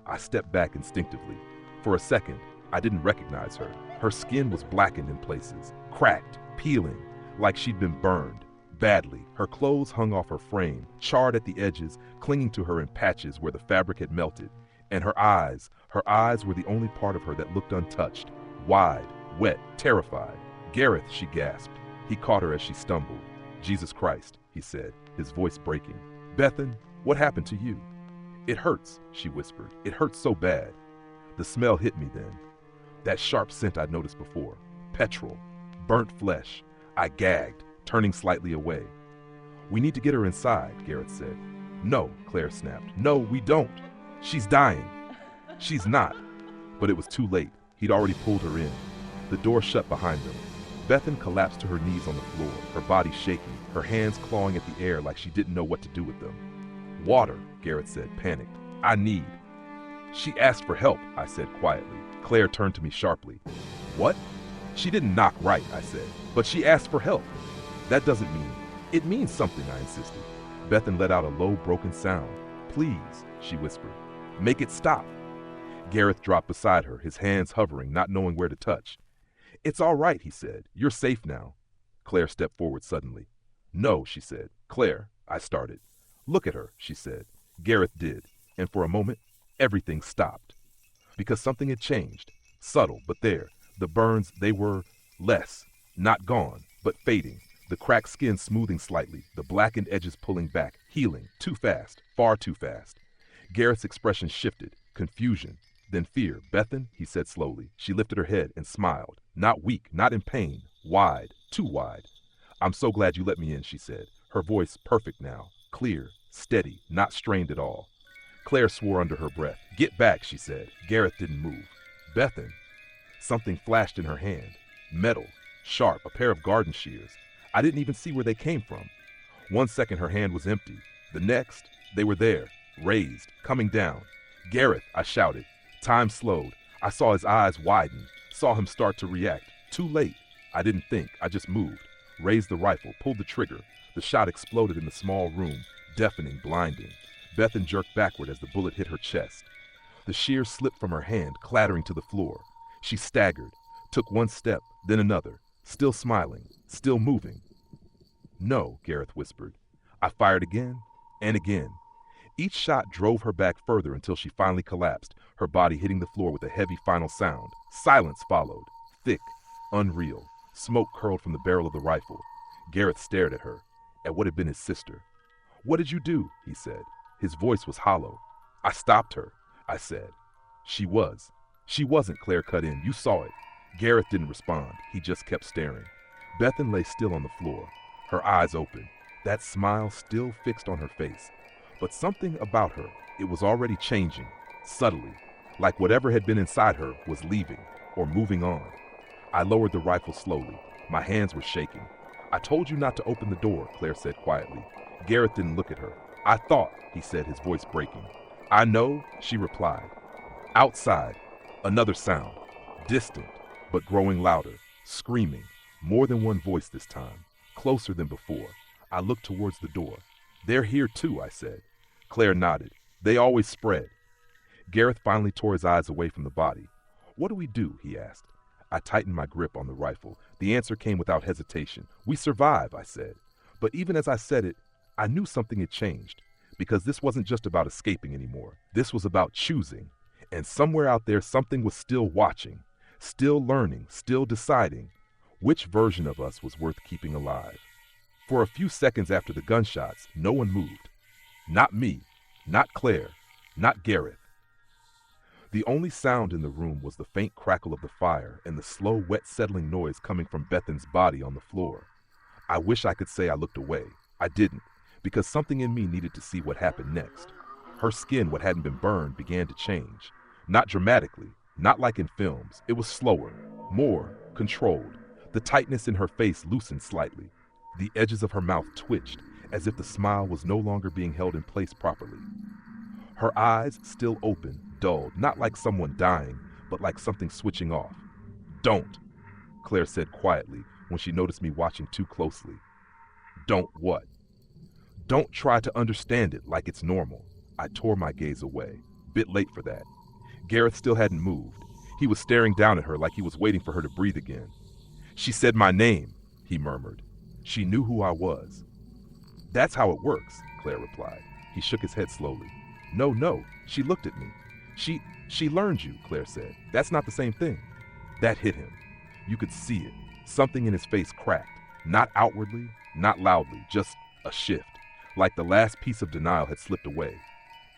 [SPEAKER 1] I stepped back instinctively. For a second, I didn't recognize her. Her skin was blackened in places, cracked, peeling, like she'd been burned. Badly. Her clothes hung off her frame, charred at the edges, clinging to her in patches where the fabric had melted. And her eyes were the only part of her that looked untouched. Wide, wet, terrified. "Gareth," she gasped. He caught her as she stumbled. "Jesus Christ," he said, his voice breaking. "Bethan, what happened to you?" "It hurts," she whispered. "It hurts so bad." The smell hit me then. That sharp scent I'd noticed before. Petrol. Burnt flesh. I gagged, turning slightly away. "We need to get her inside," Gareth said. "No," Claire snapped. "No, we don't. She's dying." "She's not." But it was too late. He'd already pulled her in. The door shut behind them. Bethan collapsed to her knees on the floor, her body shaking, her hands clawing at the air like she didn't know what to do with them. "Water," Gareth said, panicked. "I need." "She asked for help," I said quietly. Claire turned to me sharply. "What?" "She didn't knock right," I said, "but she asked for help." "That doesn't mean..." "It means something," I insisted. Bethan let out a low, broken sound. "Please," she whispered. "Make it stop." Gareth dropped beside her, his hands hovering, not knowing where to touch. "It's all right," he said. "You're safe now." Claire stepped forward suddenly. "No," she said. "Claire," I started. "Look at her," she said. Gareth did, and for a moment, everything stopped. Because something had changed. Subtle, but there. The burns, they were less. Not gone, but fading. The cracked skin smoothing slightly, the blackened edges pulling back, healing. Too fast, far too fast. Gareth's expression shifted. Confusion. Then fear. "Bethan," he said slowly. She lifted her head and smiled. Not weak, not in pain. Wide, too wide. "I'm so glad you let me in," she said. Her voice perfect now. Clear, steady, not strained at all. Claire swore under her breath. "Get back," she said. Gareth didn't move. "Bethan." Something flashed in her hand. Metal, sharp, a pair of garden shears. I didn't even see where they came from. 1 second her hand was empty. The next, they were there, raised, coming down. "Gareth," I shouted. Time slowed. I saw his eyes widen, saw him start to react. Too late. I didn't think, I just moved. Raised the rifle, pulled the trigger. The shot exploded in the small room, deafening, blinding. Bethan jerked backward as the bullet hit her chest. The shears slipped from her hand, clattering to the floor. She staggered, took 1 step, then another, still smiling, still moving. "No," Gareth whispered. I fired again and again. Each shot drove her back further until she finally collapsed, her body hitting the floor with a heavy final sound. Silence followed, thick, unreal. Smoke curled from the barrel of the rifle. Gareth stared at her, at what had been his sister. "What did you do?" he said. His voice was hollow. "I stopped her," I said. She wasn't," Claire cut in. "You saw it." Gareth didn't respond. He just kept staring. Bethan lay still on the floor, her eyes open, that smile still fixed on her face. But something about her, it was already changing, subtly, like whatever had been inside her was leaving or moving on. I lowered the rifle slowly. My hands were shaking. I told you not to open the door, Claire said quietly. Gareth didn't look at her. I thought, he said, his voice breaking. I know, she replied. Outside, another sound, distant, but growing louder, screaming, more than one voice this time, closer than before. I looked towards the door. They're here too, I said. Claire nodded. They always spread. Gareth finally tore his eyes away from the body. What do we do? He asked. I tightened my grip on the rifle. The answer came without hesitation. We survive, I said. But even as I said it, I knew something had changed, because this wasn't just about escaping anymore. This was about choosing. And somewhere out there, something was still watching, still learning, still deciding which version of us was worth keeping alive. For a few seconds after the gunshots, no one moved. Not me, not Claire, not Gareth. The only sound in the room was the faint crackle of the fire and the slow, wet settling noise coming from Bethan's body on the floor. I wish I could say I looked away. I didn't, because something in me needed to see what happened next. Her skin, what hadn't been burned, began to change. Not dramatically, not like in films. It was slower, more controlled. The tightness in her face loosened slightly. The edges of her mouth twitched, as if the smile was no longer being held in place properly. Her eyes, still open, dulled, not like someone dying, but like something switching off. Don't, Claire said quietly when she noticed me watching too closely. Don't what? Don't try to understand it like it's normal. I tore my gaze away. Bit late for that. Gareth still hadn't moved. He was staring down at her like he was waiting for her to breathe again. She said my name, he murmured. She knew who I was. That's how it works, Claire replied. He shook his head slowly. No, she looked at me. She learned you, Claire said. That's not the same thing. That hit him. You could see it. Something in his face cracked. Not outwardly, not loudly, just a shift. Like the last piece of denial had slipped away.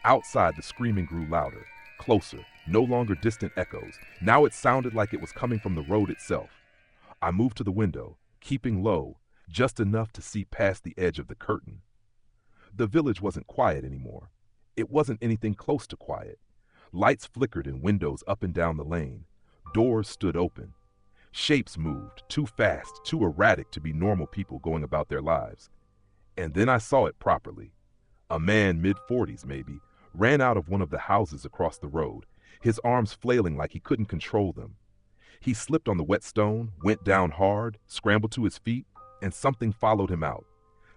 [SPEAKER 1] Outside, the screaming grew louder, closer, no longer distant echoes. Now it sounded like it was coming from the road itself. I moved to the window, keeping low, just enough to see past the edge of the curtain. The village wasn't quiet anymore. It wasn't anything close to quiet. Lights flickered in windows up and down the lane. Doors stood open. Shapes moved, too fast, too erratic to be normal people going about their lives. And then I saw it properly. A man, mid-40s maybe, ran out of one of the houses across the road, his arms flailing like he couldn't control them. He slipped on the wet stone, went down hard, scrambled to his feet, and something followed him out.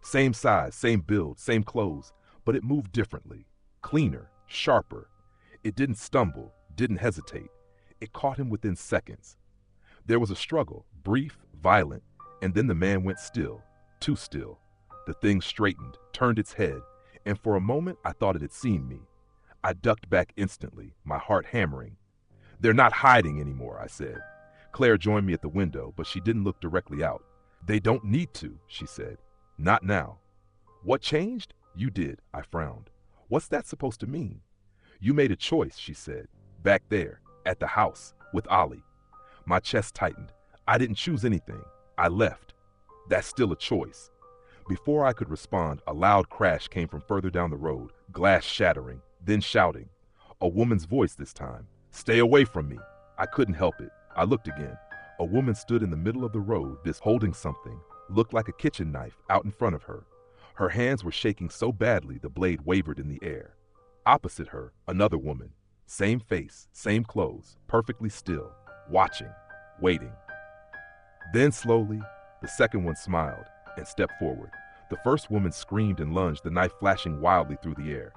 [SPEAKER 1] Same size, same build, same clothes, but it moved differently, cleaner, sharper. It didn't stumble, didn't hesitate. It caught him within seconds. There was a struggle, brief, violent, and then the man went still, too still. The thing straightened, turned its head, and for a moment I thought it had seen me. I ducked back instantly, my heart hammering. They're not hiding anymore, I said. Claire joined me at the window, but she didn't look directly out. They don't need to, she said. Not now. What changed? You did, I frowned. What's that supposed to mean? You made a choice, she said. Back there, at the house, with Ollie. My chest tightened. I didn't choose anything. I left. That's still a choice. Before I could respond, a loud crash came from further down the road, glass shattering, then shouting. A woman's voice this time. Stay away from me. I couldn't help it. I looked again. A woman stood in the middle of the road, holding something, looked like a kitchen knife, out in front of her. Her hands were shaking so badly the blade wavered in the air. Opposite her, another woman. Same face, same clothes, perfectly still, watching, waiting. Then slowly, the second one smiled and stepped forward. The first woman screamed and lunged, the knife flashing wildly through the air.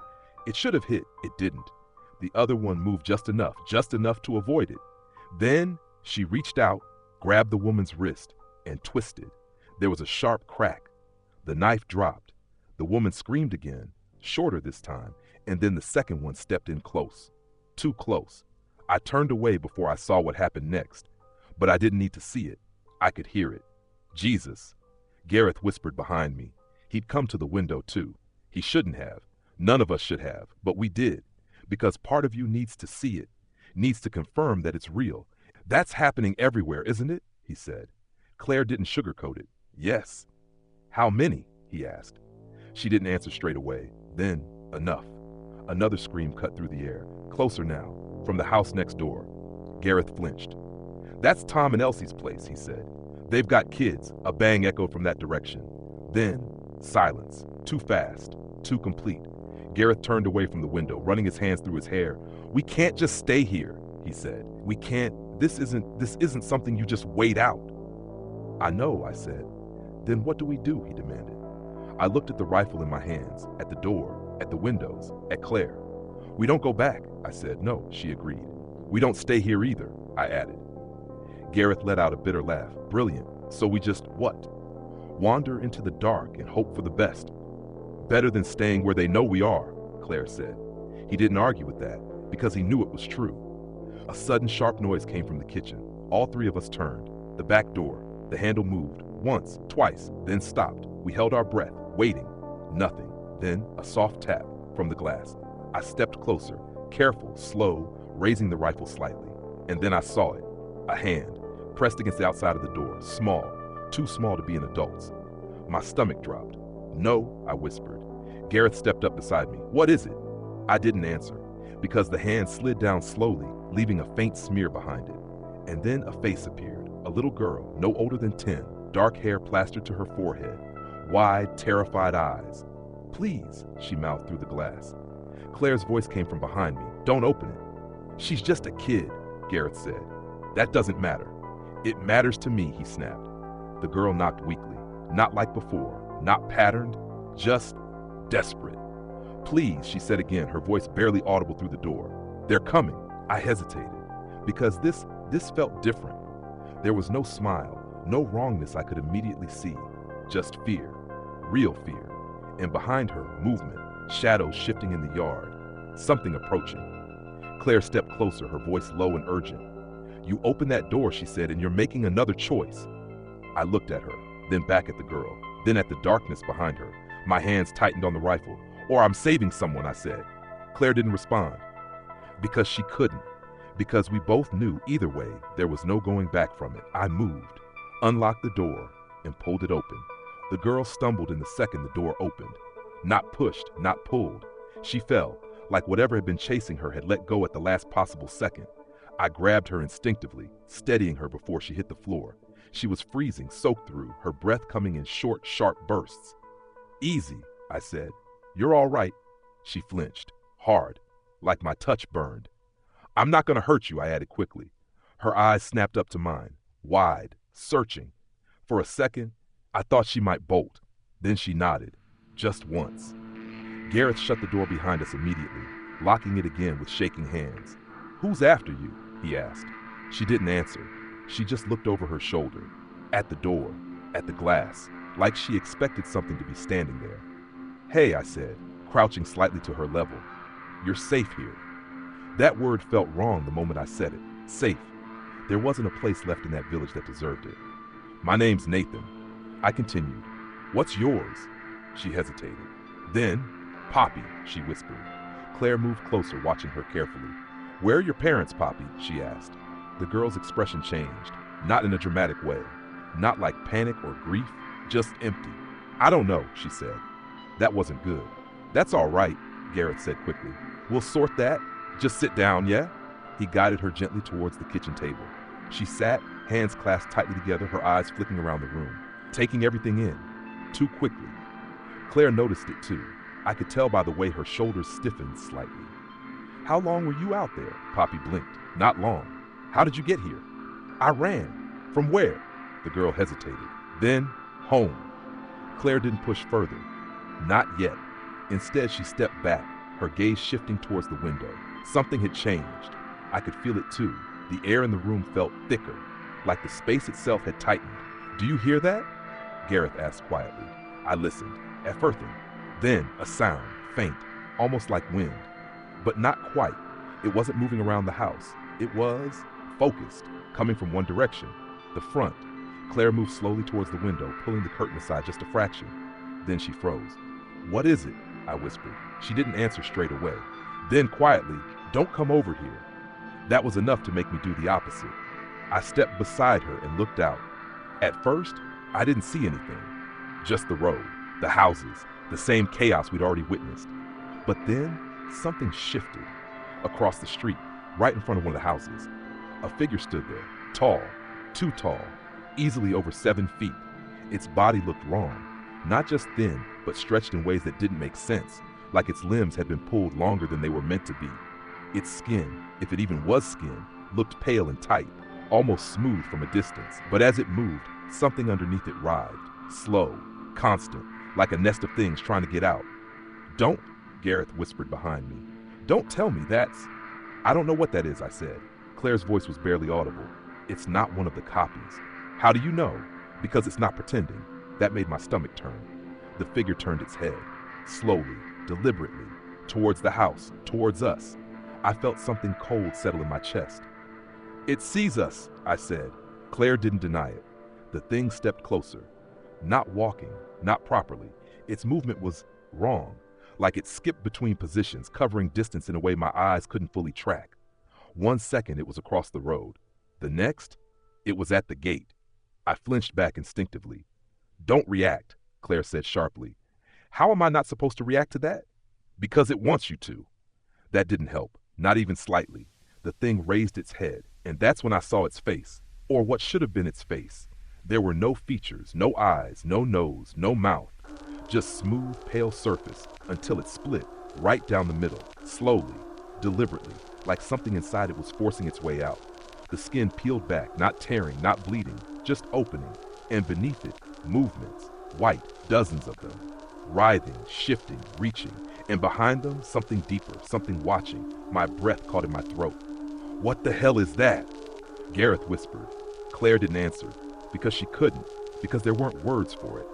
[SPEAKER 1] It should have hit, it didn't. The other one moved just enough to avoid it. Then she reached out, grabbed the woman's wrist, and twisted. There was a sharp crack. The knife dropped. The woman screamed again, shorter this time, and then the second one stepped in close. Too close. I turned away before I saw what happened next, but I didn't need to see it. I could hear it. Jesus. Gareth whispered behind me. He'd come to the window too. He shouldn't have. None of us should have, but we did, because part of you needs to see it, needs to confirm that it's real. That's happening everywhere, isn't it? He said. Claire didn't sugarcoat it. Yes. How many? He asked. She didn't answer straight away. Then, enough. Another scream cut through the air, closer now, from the house next door. Gareth flinched. "That's Tom and Elsie's place," he said. "They've got kids," a bang echoed from that direction. Then, silence. Too fast. Too complete. Gareth turned away from the window, running his hands through his hair. "We can't just stay here," he said. "We can't. This isn't something you just wait out." "I know," I said. "Then what do we do?" he demanded. I looked at the rifle in my hands, at the door, at the windows, at Claire. "We don't go back," I said. "No," she agreed. "We don't stay here either," I added. Gareth let out a bitter laugh. "Brilliant. So we just what? Wander into the dark and hope for the best. Better than staying where they know we are," Claire said. He didn't argue with that, because he knew it was true. A sudden sharp noise came from the kitchen. All three of us turned. The back door. The handle moved. Once, twice, then stopped. We held our breath, waiting. Nothing. Then a soft tap from the glass. I stepped closer, careful, slow, raising the rifle slightly. And then I saw it. A hand, pressed against the outside of the door, small, too small to be an adult's. My stomach dropped. "No," I whispered. Gareth stepped up beside me. "What is it?" I didn't answer, because the hand slid down slowly, leaving a faint smear behind it. And then a face appeared, a little girl, no older than 10, dark hair plastered to her forehead, wide, terrified eyes. "Please," she mouthed through the glass. Claire's voice came from behind me. "Don't open it." "She's just a kid," Gareth said. "That doesn't matter." "It matters to me," he snapped. The girl knocked weakly, not like before, not patterned, just desperate. "Please," she said again, her voice barely audible through the door. "They're coming." I hesitated, because this felt different. There was no smile, no wrongness I could immediately see, just fear, real fear. And behind her, movement, shadows shifting in the yard, something approaching. Claire stepped closer, her voice low and urgent. "You open that door," she said, "and you're making another choice." I looked at her, then back at the girl, then at the darkness behind her. My hands tightened on the rifle. "Or I'm saving someone," I said. Claire didn't respond. Because she couldn't. Because we both knew either way there was no going back from it. I moved, unlocked the door, and pulled it open. The girl stumbled in the second the door opened. Not pushed, not pulled. She fell, like whatever had been chasing her had let go at the last possible second. I grabbed her instinctively, steadying her before she hit the floor. She was freezing, soaked through, her breath coming in short, sharp bursts. "Easy," I said. "You're all right." She flinched, hard, like my touch burned. "I'm not going to hurt you," I added quickly. Her eyes snapped up to mine, wide, searching. For a second, I thought she might bolt. Then she nodded, just once. Gareth shut the door behind us immediately, locking it again with shaking hands. "Who's after you?" he asked. She didn't answer. She just looked over her shoulder, at the door, at the glass, like she expected something to be standing there. "Hey," I said, crouching slightly to her level. "You're safe here." That word felt wrong the moment I said it. Safe. There wasn't a place left in that village that deserved it. "My name's Nathan." I continued. "What's yours?" She hesitated. Then, "Poppy," she whispered. Claire moved closer, watching her carefully. "Where are your parents, Poppy?" she asked. The girl's expression changed, not in a dramatic way, not like panic or grief, just empty. "I don't know," she said. That wasn't good. "That's all right," Gareth said quickly. "We'll sort that. Just sit down, yeah?" He guided her gently towards the kitchen table. She sat, hands clasped tightly together, her eyes flicking around the room, taking everything in, too quickly. Claire noticed it too. I could tell by the way her shoulders stiffened slightly. "How long were you out there?" Poppy blinked. "Not long." "How did you get here?" "I ran." "From where?" The girl hesitated. "Then, home." Claire didn't push further. Not yet. Instead, she stepped back, her gaze shifting towards the window. Something had changed. I could feel it too. The air in the room felt thicker, like the space itself had tightened. "Do you hear that?" Gareth asked quietly. I listened, at first. Then a sound, faint, almost like wind. But not quite. It wasn't moving around the house. It was focused, coming from one direction, the front. Claire moved slowly towards the window, pulling the curtain aside just a fraction. Then she froze. "What is it?" I whispered. She didn't answer straight away. Then quietly, "Don't come over here." That was enough to make me do the opposite. I stepped beside her and looked out. At first, I didn't see anything. Just the road, the houses, the same chaos we'd already witnessed. But then, something shifted. Across the street, right in front of one of the houses, a figure stood there, Tall, too tall, easily over 7 feet. Its body looked wrong, not just thin, but stretched in ways that didn't make sense, like its limbs had been pulled longer than they were meant to be. Its skin, if it even was skin, looked pale and tight, almost smooth from a distance. But as it moved, something underneath it writhed, slow, constant, like a nest of things trying to get out. "Don't," Gareth whispered behind me. "Don't tell me that's—" "I don't know what that is," I said. Claire's voice was barely audible. "It's not one of the copies." "How do you know?" "Because it's not pretending." That made my stomach turn. The figure turned its head, slowly, deliberately, towards the house, towards us. I felt something cold settle in my chest. "It sees us," I said. Claire didn't deny it. The thing stepped closer. Not walking, not properly. Its movement was wrong, like it skipped between positions, covering distance in a way my eyes couldn't fully track. 1 second, it was across the road. The next, it was at the gate. I flinched back instinctively. "Don't react," Claire said sharply. "How am I not supposed to react to that?" "Because it wants you to." That didn't help, not even slightly. The thing raised its head, and that's when I saw its face, or what should have been its face. There were no features, no eyes, no nose, no mouth, just smooth, pale surface until it split right down the middle, slowly, deliberately, like something inside it was forcing its way out. The skin peeled back, not tearing, not bleeding, just opening, and beneath it, movements, white, dozens of them, writhing, shifting, reaching, and behind them, something deeper, something watching. My breath caught in my throat. "What the hell is that?" Gareth whispered. Claire didn't answer, because she couldn't, because there weren't words for it.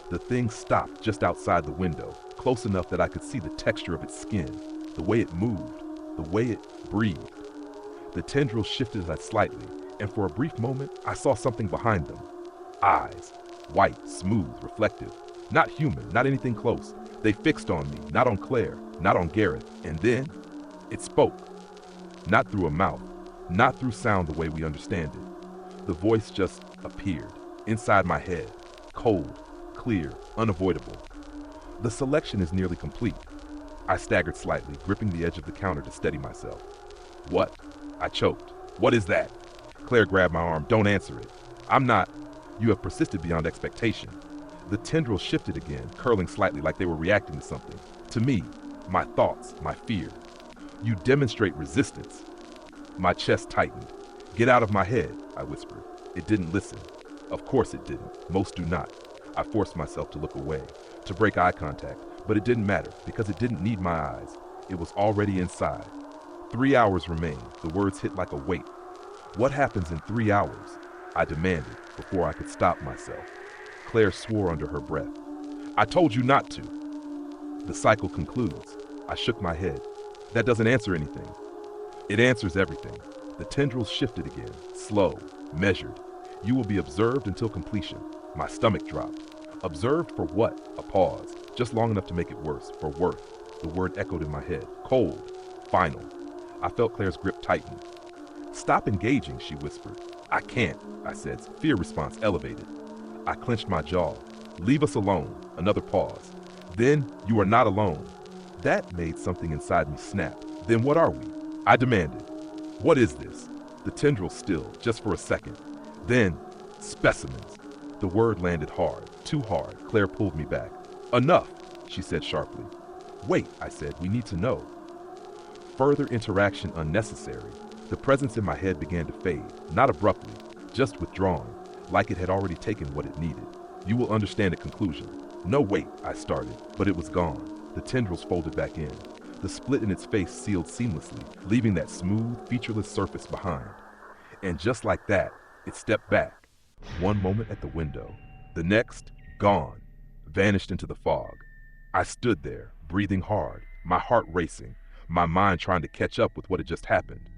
[SPEAKER 1] The thing stopped just outside the window, close enough that I could see the texture of its skin, the way it moved, the way it breathed. The tendrils shifted slightly, and for a brief moment, I saw something behind them. Eyes, white, smooth, reflective. Not human, not anything close. They fixed on me, not on Claire, not on Gareth. And then, it spoke. Not through a mouth, not through sound the way we understand it. The voice just appeared, inside my head, cold, clear, unavoidable. "The selection is nearly complete." I staggered slightly, gripping the edge of the counter to steady myself. "What?" I choked. "What is that?" Claire grabbed my arm. "Don't answer it." "I'm not—" "You have persisted beyond expectation." The tendrils shifted again, curling slightly like they were reacting to something. To me, my thoughts, my fear. "You demonstrate resistance." My chest tightened. "Get out of my head," I whispered. It didn't listen. Of course it didn't. Most do not. I forced myself to look away, to break eye contact, but it didn't matter because it didn't need my eyes. It was already inside. 3 hours remained. The words hit like a weight. "What happens in 3 hours?" I demanded before I could stop myself. Claire swore under her breath. "I told you not to." "The cycle concludes." I shook my head. "That doesn't answer anything." "It answers everything." The tendrils shifted again, slow, measured. "You will be observed until completion." My stomach dropped. Observed for what? A pause, just long enough to make it worse, for worth. The word echoed in my head. Cold. Final. I felt Claire's grip tighten. "Stop engaging," she whispered. "I can't," I said, fear response elevated. I clenched my jaw. "Leave us alone." Another pause. "Then you are not alone." That made something inside me snap. "Then what are we?" I demanded. "What is this?" The tendrils stilled, just for a second. Then, "Specimens." The word landed hard, too hard. Claire pulled me back. "Enough," she said sharply. "Wait," I said, "we need to know." Further interaction unnecessary. The presence in my head began to fade, not abruptly, just withdrawing, like it had already taken what it needed. "You will understand at conclusion." "No, wait," I started, but it was gone. The tendrils folded back in. The split in its face sealed seamlessly, leaving that smooth, featureless surface behind. And just like that, it stepped back. One moment at the window, the next, gone, vanished into the fog. I stood there, breathing hard, my heart racing, my mind trying to catch up with what had just happened.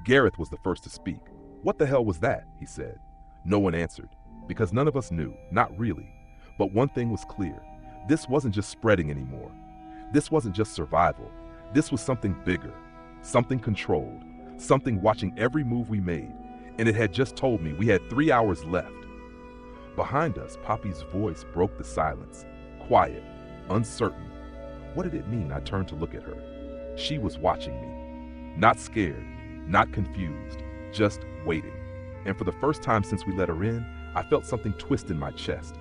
[SPEAKER 1] Gareth was the first to speak. "What the hell was that?" he said. No one answered, because none of us knew, not really. But one thing was clear. This wasn't just spreading anymore. This wasn't just survival. This was something bigger, something controlled, something watching every move we made. And it had just told me we had 3 hours left. Behind us, Poppy's voice broke the silence, quiet, uncertain. What did it mean? I turned to look at her. She was watching me. Not scared, not confused, just waiting. And for the first time since we let her in, I felt something twist in my chest.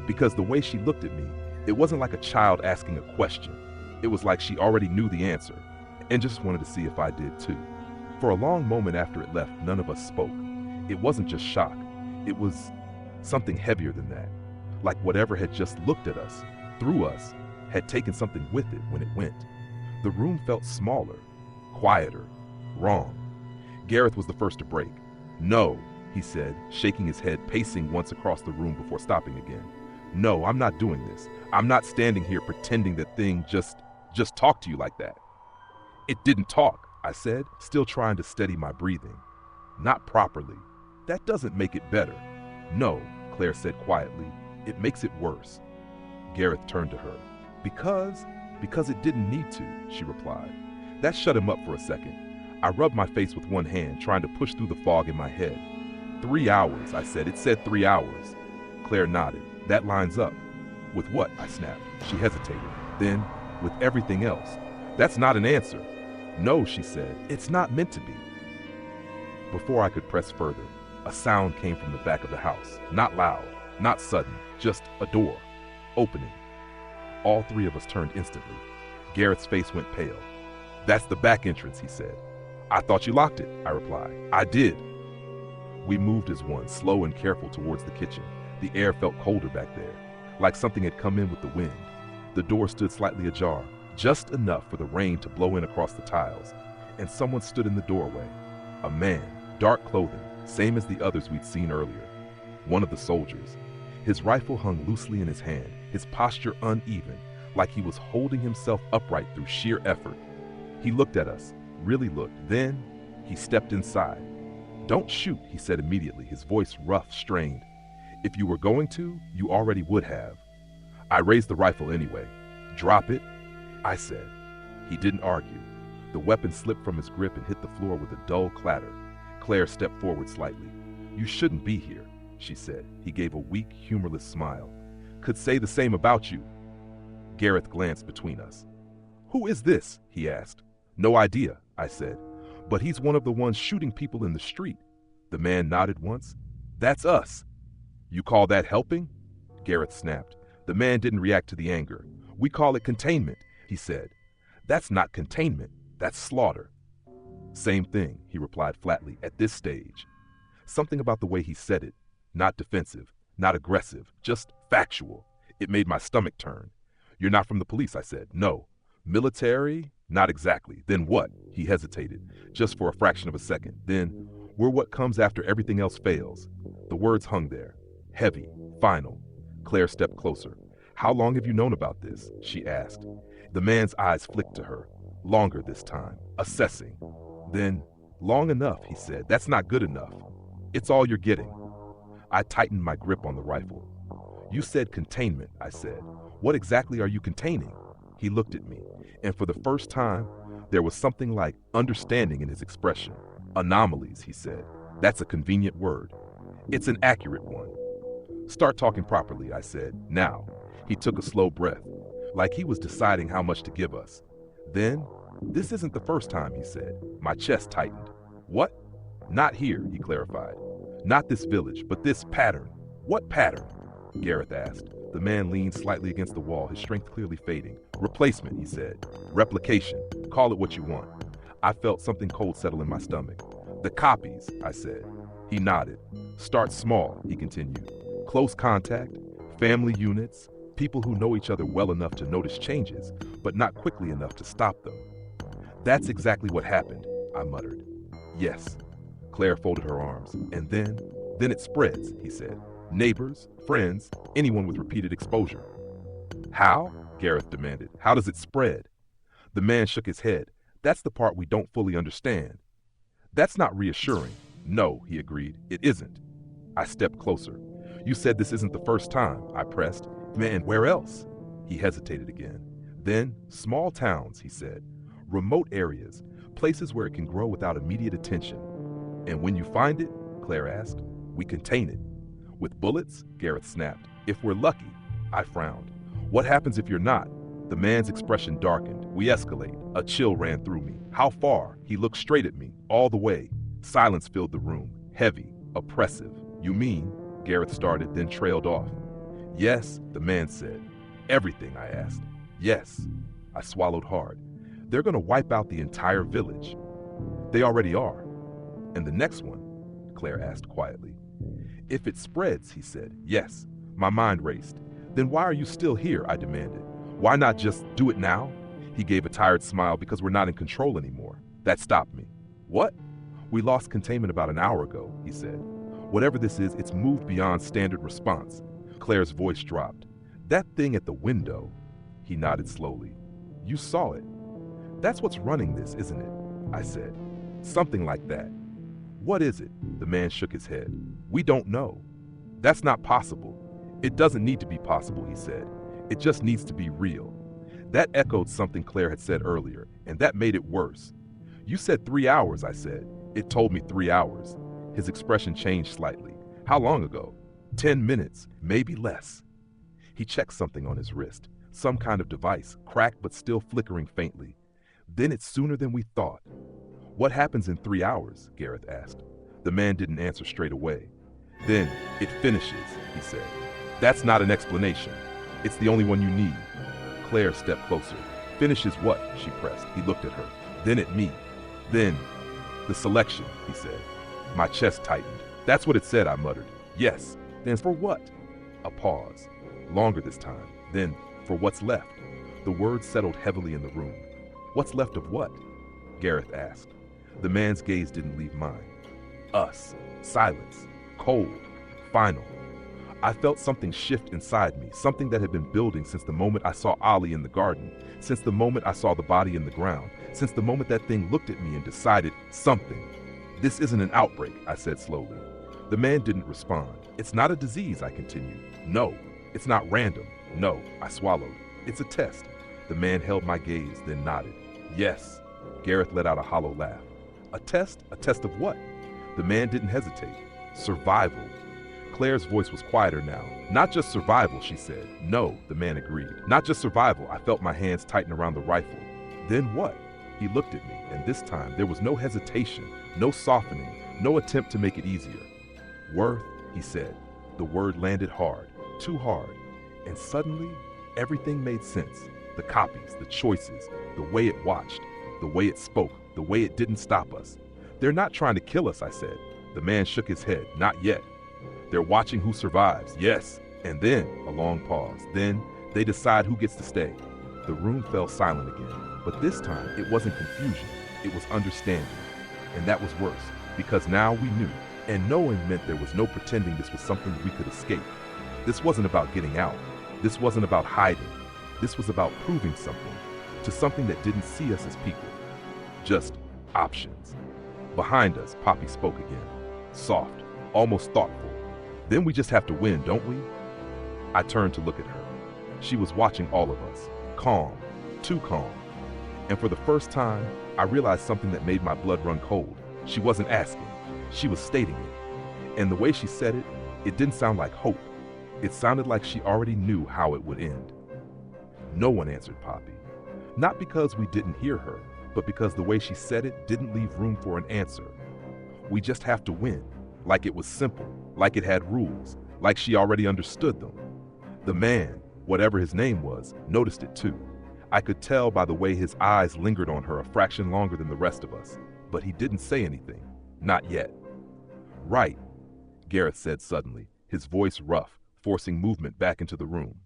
[SPEAKER 1] Because the way she looked at me, it wasn't like a child asking a question. It was like she already knew the answer and just wanted to see if I did too. For a long moment after it left, none of us spoke. It wasn't just shock. It was something heavier than that. Like whatever had just looked at us, through us, had taken something with it when it went. The room felt smaller, quieter, wrong. Gareth was the first to break. "No," he said, shaking his head, pacing once across the room before stopping again. "No, I'm not doing this. I'm not standing here pretending that thing just talked to you like that." "It didn't talk," I said, still trying to steady my breathing. "Not properly. That doesn't make it better." "No," Claire said quietly, "it makes it worse." Gareth turned to her. Because it didn't need to," she replied. That shut him up for a second. I rubbed my face with one hand, trying to push through the fog in my head. 3 hours, I said. "It said 3 hours." Claire nodded. "That lines up." "With what?" I snapped. She hesitated. "Then, with everything else." "That's not an answer." "No," she said. "It's not meant to be." Before I could press further, a sound came from the back of the house. Not loud, not sudden, just a door opening. All three of us turned instantly. Garrett's face went pale. "That's the back entrance," he said. "I thought you locked it," I replied. "I did." We moved as one, slow and careful, towards the kitchen. The air felt colder back there, like something had come in with the wind. The door stood slightly ajar, just enough for the rain to blow in across the tiles, and someone stood in the doorway. A man, dark clothing, same as the others we'd seen earlier. One of the soldiers. His rifle hung loosely in his hand, his posture uneven, like he was holding himself upright through sheer effort. He looked at us, really looked. Then he stepped inside. "Don't shoot," he said immediately, his voice rough, strained. "If you were going to, you already would have." I raised the rifle anyway. "Drop it," I said. He didn't argue. The weapon slipped from his grip and hit the floor with a dull clatter. Claire stepped forward slightly. "You shouldn't be here," she said. He gave a weak, humorless smile. "Could say the same about you." Gareth glanced between us. "Who is this?" he asked. "No idea," I said. "But he's one of the ones shooting people in the street." The man nodded once. "That's us." "You call that helping?" Gareth snapped. The man didn't react to the anger. "We call it containment," he said. "That's not containment, that's slaughter." "Same thing," he replied flatly, "at this stage." Something about the way he said it, not defensive, not aggressive, just factual. It made my stomach turn. "You're not from the police," I said. "No." "Military?" "Not exactly." "Then what?" He hesitated, just for a fraction of a second. Then, "We're what comes after everything else fails." The words hung there. Heavy, final. Claire stepped closer. "How long have you known about this?" she asked. The man's eyes flicked to her. Longer this time, assessing. Then, "Long enough," he said. "That's not good enough. It's all you're getting." I tightened my grip on the rifle. "You said containment," I said. "What exactly are you containing?" He looked at me, and for the first time, there was something like understanding in his expression. "Anomalies," he said. "That's a convenient word." "It's an accurate one." "Start talking properly," I said. "Now." He took a slow breath, like he was deciding how much to give us. Then, "This isn't the first time," he said. My chest tightened. "What?" "Not here," he clarified. "Not this village, but this pattern." "What pattern?" Gareth asked. The man leaned slightly against the wall, his strength clearly fading. "Replacement," he said. "Replication. Call it what you want." I felt something cold settle in my stomach. "The copies," I said. He nodded. "Start small," he continued. "Close contact, family units, people who know each other well enough to notice changes, but not quickly enough to stop them." "That's exactly what happened," I muttered. "Yes." Claire folded her arms. "And then it spreads," he said. "Neighbors, friends, anyone with repeated exposure." "How?" Gareth demanded. "How does it spread?" The man shook his head. "That's the part we don't fully understand." "That's not reassuring." "No," he agreed. "It isn't." I stepped closer. "You said this isn't the first time," I pressed. "Man, where else?" He hesitated again. Then, "Small towns," he said. "Remote areas, places where it can grow without immediate attention." "And when you find it," Claire asked, "we contain it." "With bullets?" Gareth snapped. "If we're lucky." I frowned. "What happens if you're not?" The man's expression darkened. "We escalate." A chill ran through me. "How far?" He looked straight at me. "All the way." Silence filled the room. Heavy, Oppressive. You mean? Gareth started, then trailed off. Yes, the man said. Everything, I asked. Yes. I swallowed hard. They're going to wipe out the entire village. They already are. And the next one? Claire asked quietly. If it spreads, he said. Yes. My mind raced. Then why are you still here? I demanded. Why not just do it now? He gave a tired smile. Because we're not in control anymore. That stopped me. What? We lost containment about an hour ago, he said. Whatever this is, it's moved beyond standard response. Claire's voice dropped. That thing at the window. He nodded slowly. You saw it. That's what's running this, isn't it? I said. Something like that. What is it? The man shook his head. We don't know. That's not possible. It doesn't need to be possible, he said. It just needs to be real. That echoed something Claire had said earlier, and that made it worse. You said 3 hours, I said. It told me 3 hours. His expression changed slightly. How long ago? 10 minutes, maybe less. He checked something on his wrist, some kind of device, cracked but still flickering faintly. Then it's sooner than we thought. What happens in 3 hours? Gareth asked. The man didn't answer straight away. Then it finishes, he said. That's not an explanation. It's the only one you need. Claire stepped closer. Finishes what? She pressed. He looked at her, then at me. Then, the selection, he said. My chest tightened. That's what it said, I muttered. Yes. Then for what? A pause. Longer this time. Then, for what's left? The words settled heavily in the room. What's left of what? Gareth asked. The man's gaze didn't leave mine. Us. Silence. Cold. Final. I felt something shift inside me, something that had been building since the moment I saw Ollie in the garden, since the moment I saw the body in the ground, since the moment that thing looked at me and decided something. This isn't an outbreak, I said slowly. The man didn't respond. It's not a disease, I continued. No. It's not random. No, I swallowed. It's a test. The man held my gaze, then nodded. Yes. Gareth let out a hollow laugh. A test? A test of what? The man didn't hesitate. Survival. Claire's voice was quieter now. Not just survival, she said. No, the man agreed. Not just survival. I felt my hands tighten around the rifle. Then what? He looked at me, and this time there was no hesitation, no softening, no attempt to make it easier. Worth, he said. The word landed hard, too hard, and suddenly everything made sense. The copies, the choices, the way it watched, the way it spoke, the way it didn't stop us. They're not trying to kill us, I said. The man shook his head. Not yet. They're watching who survives, yes. And then, a long pause. Then, they decide who gets to stay. The room fell silent again. But this time, it wasn't confusion. It was understanding. And that was worse, because now we knew. And knowing meant there was no pretending this was something we could escape. This wasn't about getting out. This wasn't about hiding. This was about proving something to something that didn't see us as people. Just options. Behind us, Poppy spoke again. Soft, almost thoughtful. Then we just have to win, don't we? I turned to look at her. She was watching all of us, calm, too calm. And for the first time, I realized something that made my blood run cold. She wasn't asking, she was stating it. And the way she said it, it didn't sound like hope. It sounded like she already knew how it would end. No one answered Poppy. Not because we didn't hear her, but because the way she said it didn't leave room for an answer. We just have to win, like it was simple, like it had rules, like she already understood them. The man, whatever his name was, noticed it too. I could tell by the way his eyes lingered on her a fraction longer than the rest of us, but he didn't say anything, not yet. Right, Gareth said suddenly, his voice rough, forcing movement back into the room.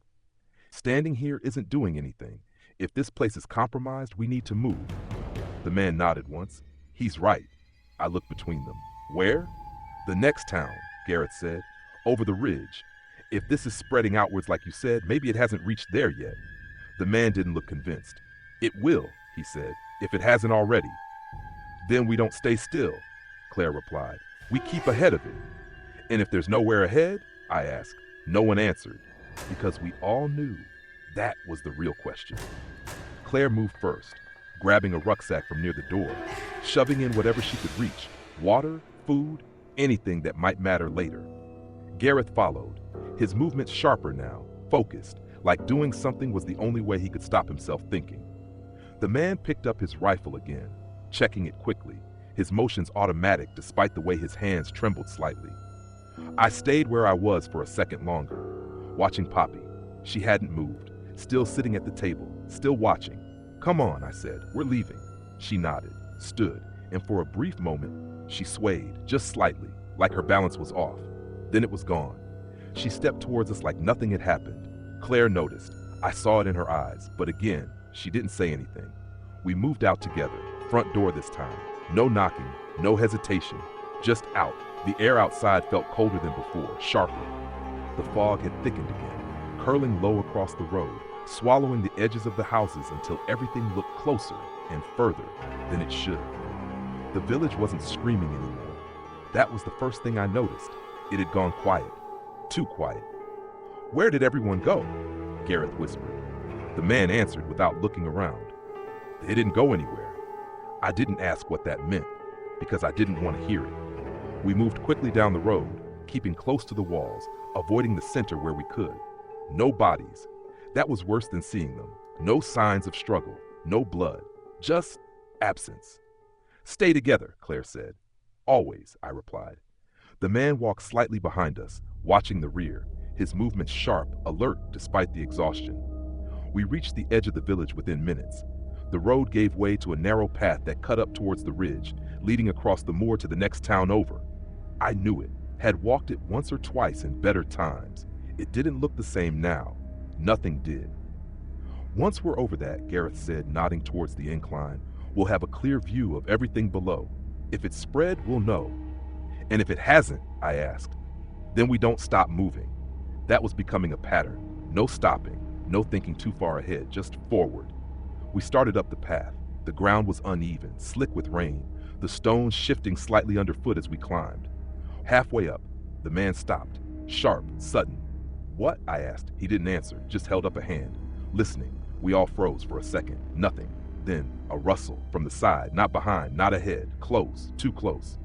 [SPEAKER 1] Standing here isn't doing anything. If this place is compromised, we need to move. The man nodded once. He's right. I looked between them. Where? The next town, Gareth said. Over the ridge. If this is spreading outwards like you said, maybe it hasn't reached there yet. The man didn't look convinced. It will, he said, if it hasn't already. Then we don't stay still, Claire replied. We keep ahead of it. And if there's nowhere ahead, I asked. No one answered, because we all knew that was the real question. Claire moved first, grabbing a rucksack from near the door, shoving in whatever she could reach, water, food, anything that might matter later. Gareth followed, his movements sharper now, focused, like doing something was the only way he could stop himself thinking. The man picked up his rifle again, checking it quickly, his motions automatic despite the way his hands trembled slightly. I stayed where I was for a second longer, watching Poppy. She hadn't moved, still sitting at the table, still watching. "Come on," I said, "we're leaving." She nodded, stood, and for a brief moment, she swayed, just slightly, like her balance was off. Then it was gone. She stepped towards us like nothing had happened. Claire noticed. I saw it in her eyes, but again, she didn't say anything. We moved out together, front door this time. No knocking, no hesitation, just out. The air outside felt colder than before, sharper. The fog had thickened again, curling low across the road, swallowing the edges of the houses until everything looked closer and further than it should. The village wasn't screaming anymore. That was the first thing I noticed. It had gone quiet, too quiet. "Where did everyone go?" Gareth whispered. The man answered without looking around. "They didn't go anywhere." I didn't ask what that meant, because I didn't want to hear it. We moved quickly down the road, keeping close to the walls, avoiding the center where we could. No bodies. That was worse than seeing them. No signs of struggle, no blood, just absence. "Stay together," Claire said. "Always," I replied. The man walked slightly behind us, watching the rear, his movements sharp, alert despite the exhaustion. We reached the edge of the village within minutes. The road gave way to a narrow path that cut up towards the ridge, leading across the moor to the next town over. I knew it, had walked it once or twice in better times. It didn't look the same now. Nothing did. "Once we're over that," Gareth said, nodding towards the incline, "we'll have a clear view of everything below. If it's spread, we'll know." "And if it hasn't," I asked, "then we don't stop moving." That was becoming a pattern. No stopping, no thinking too far ahead, just forward. We started up the path. The ground was uneven, slick with rain, the stones shifting slightly underfoot as we climbed. Halfway up, the man stopped, sharp, sudden. "What?" I asked. He didn't answer, just held up a hand. Listening, we all froze for a second. Nothing. Then, a rustle, from the side, not behind, not ahead, close, too close.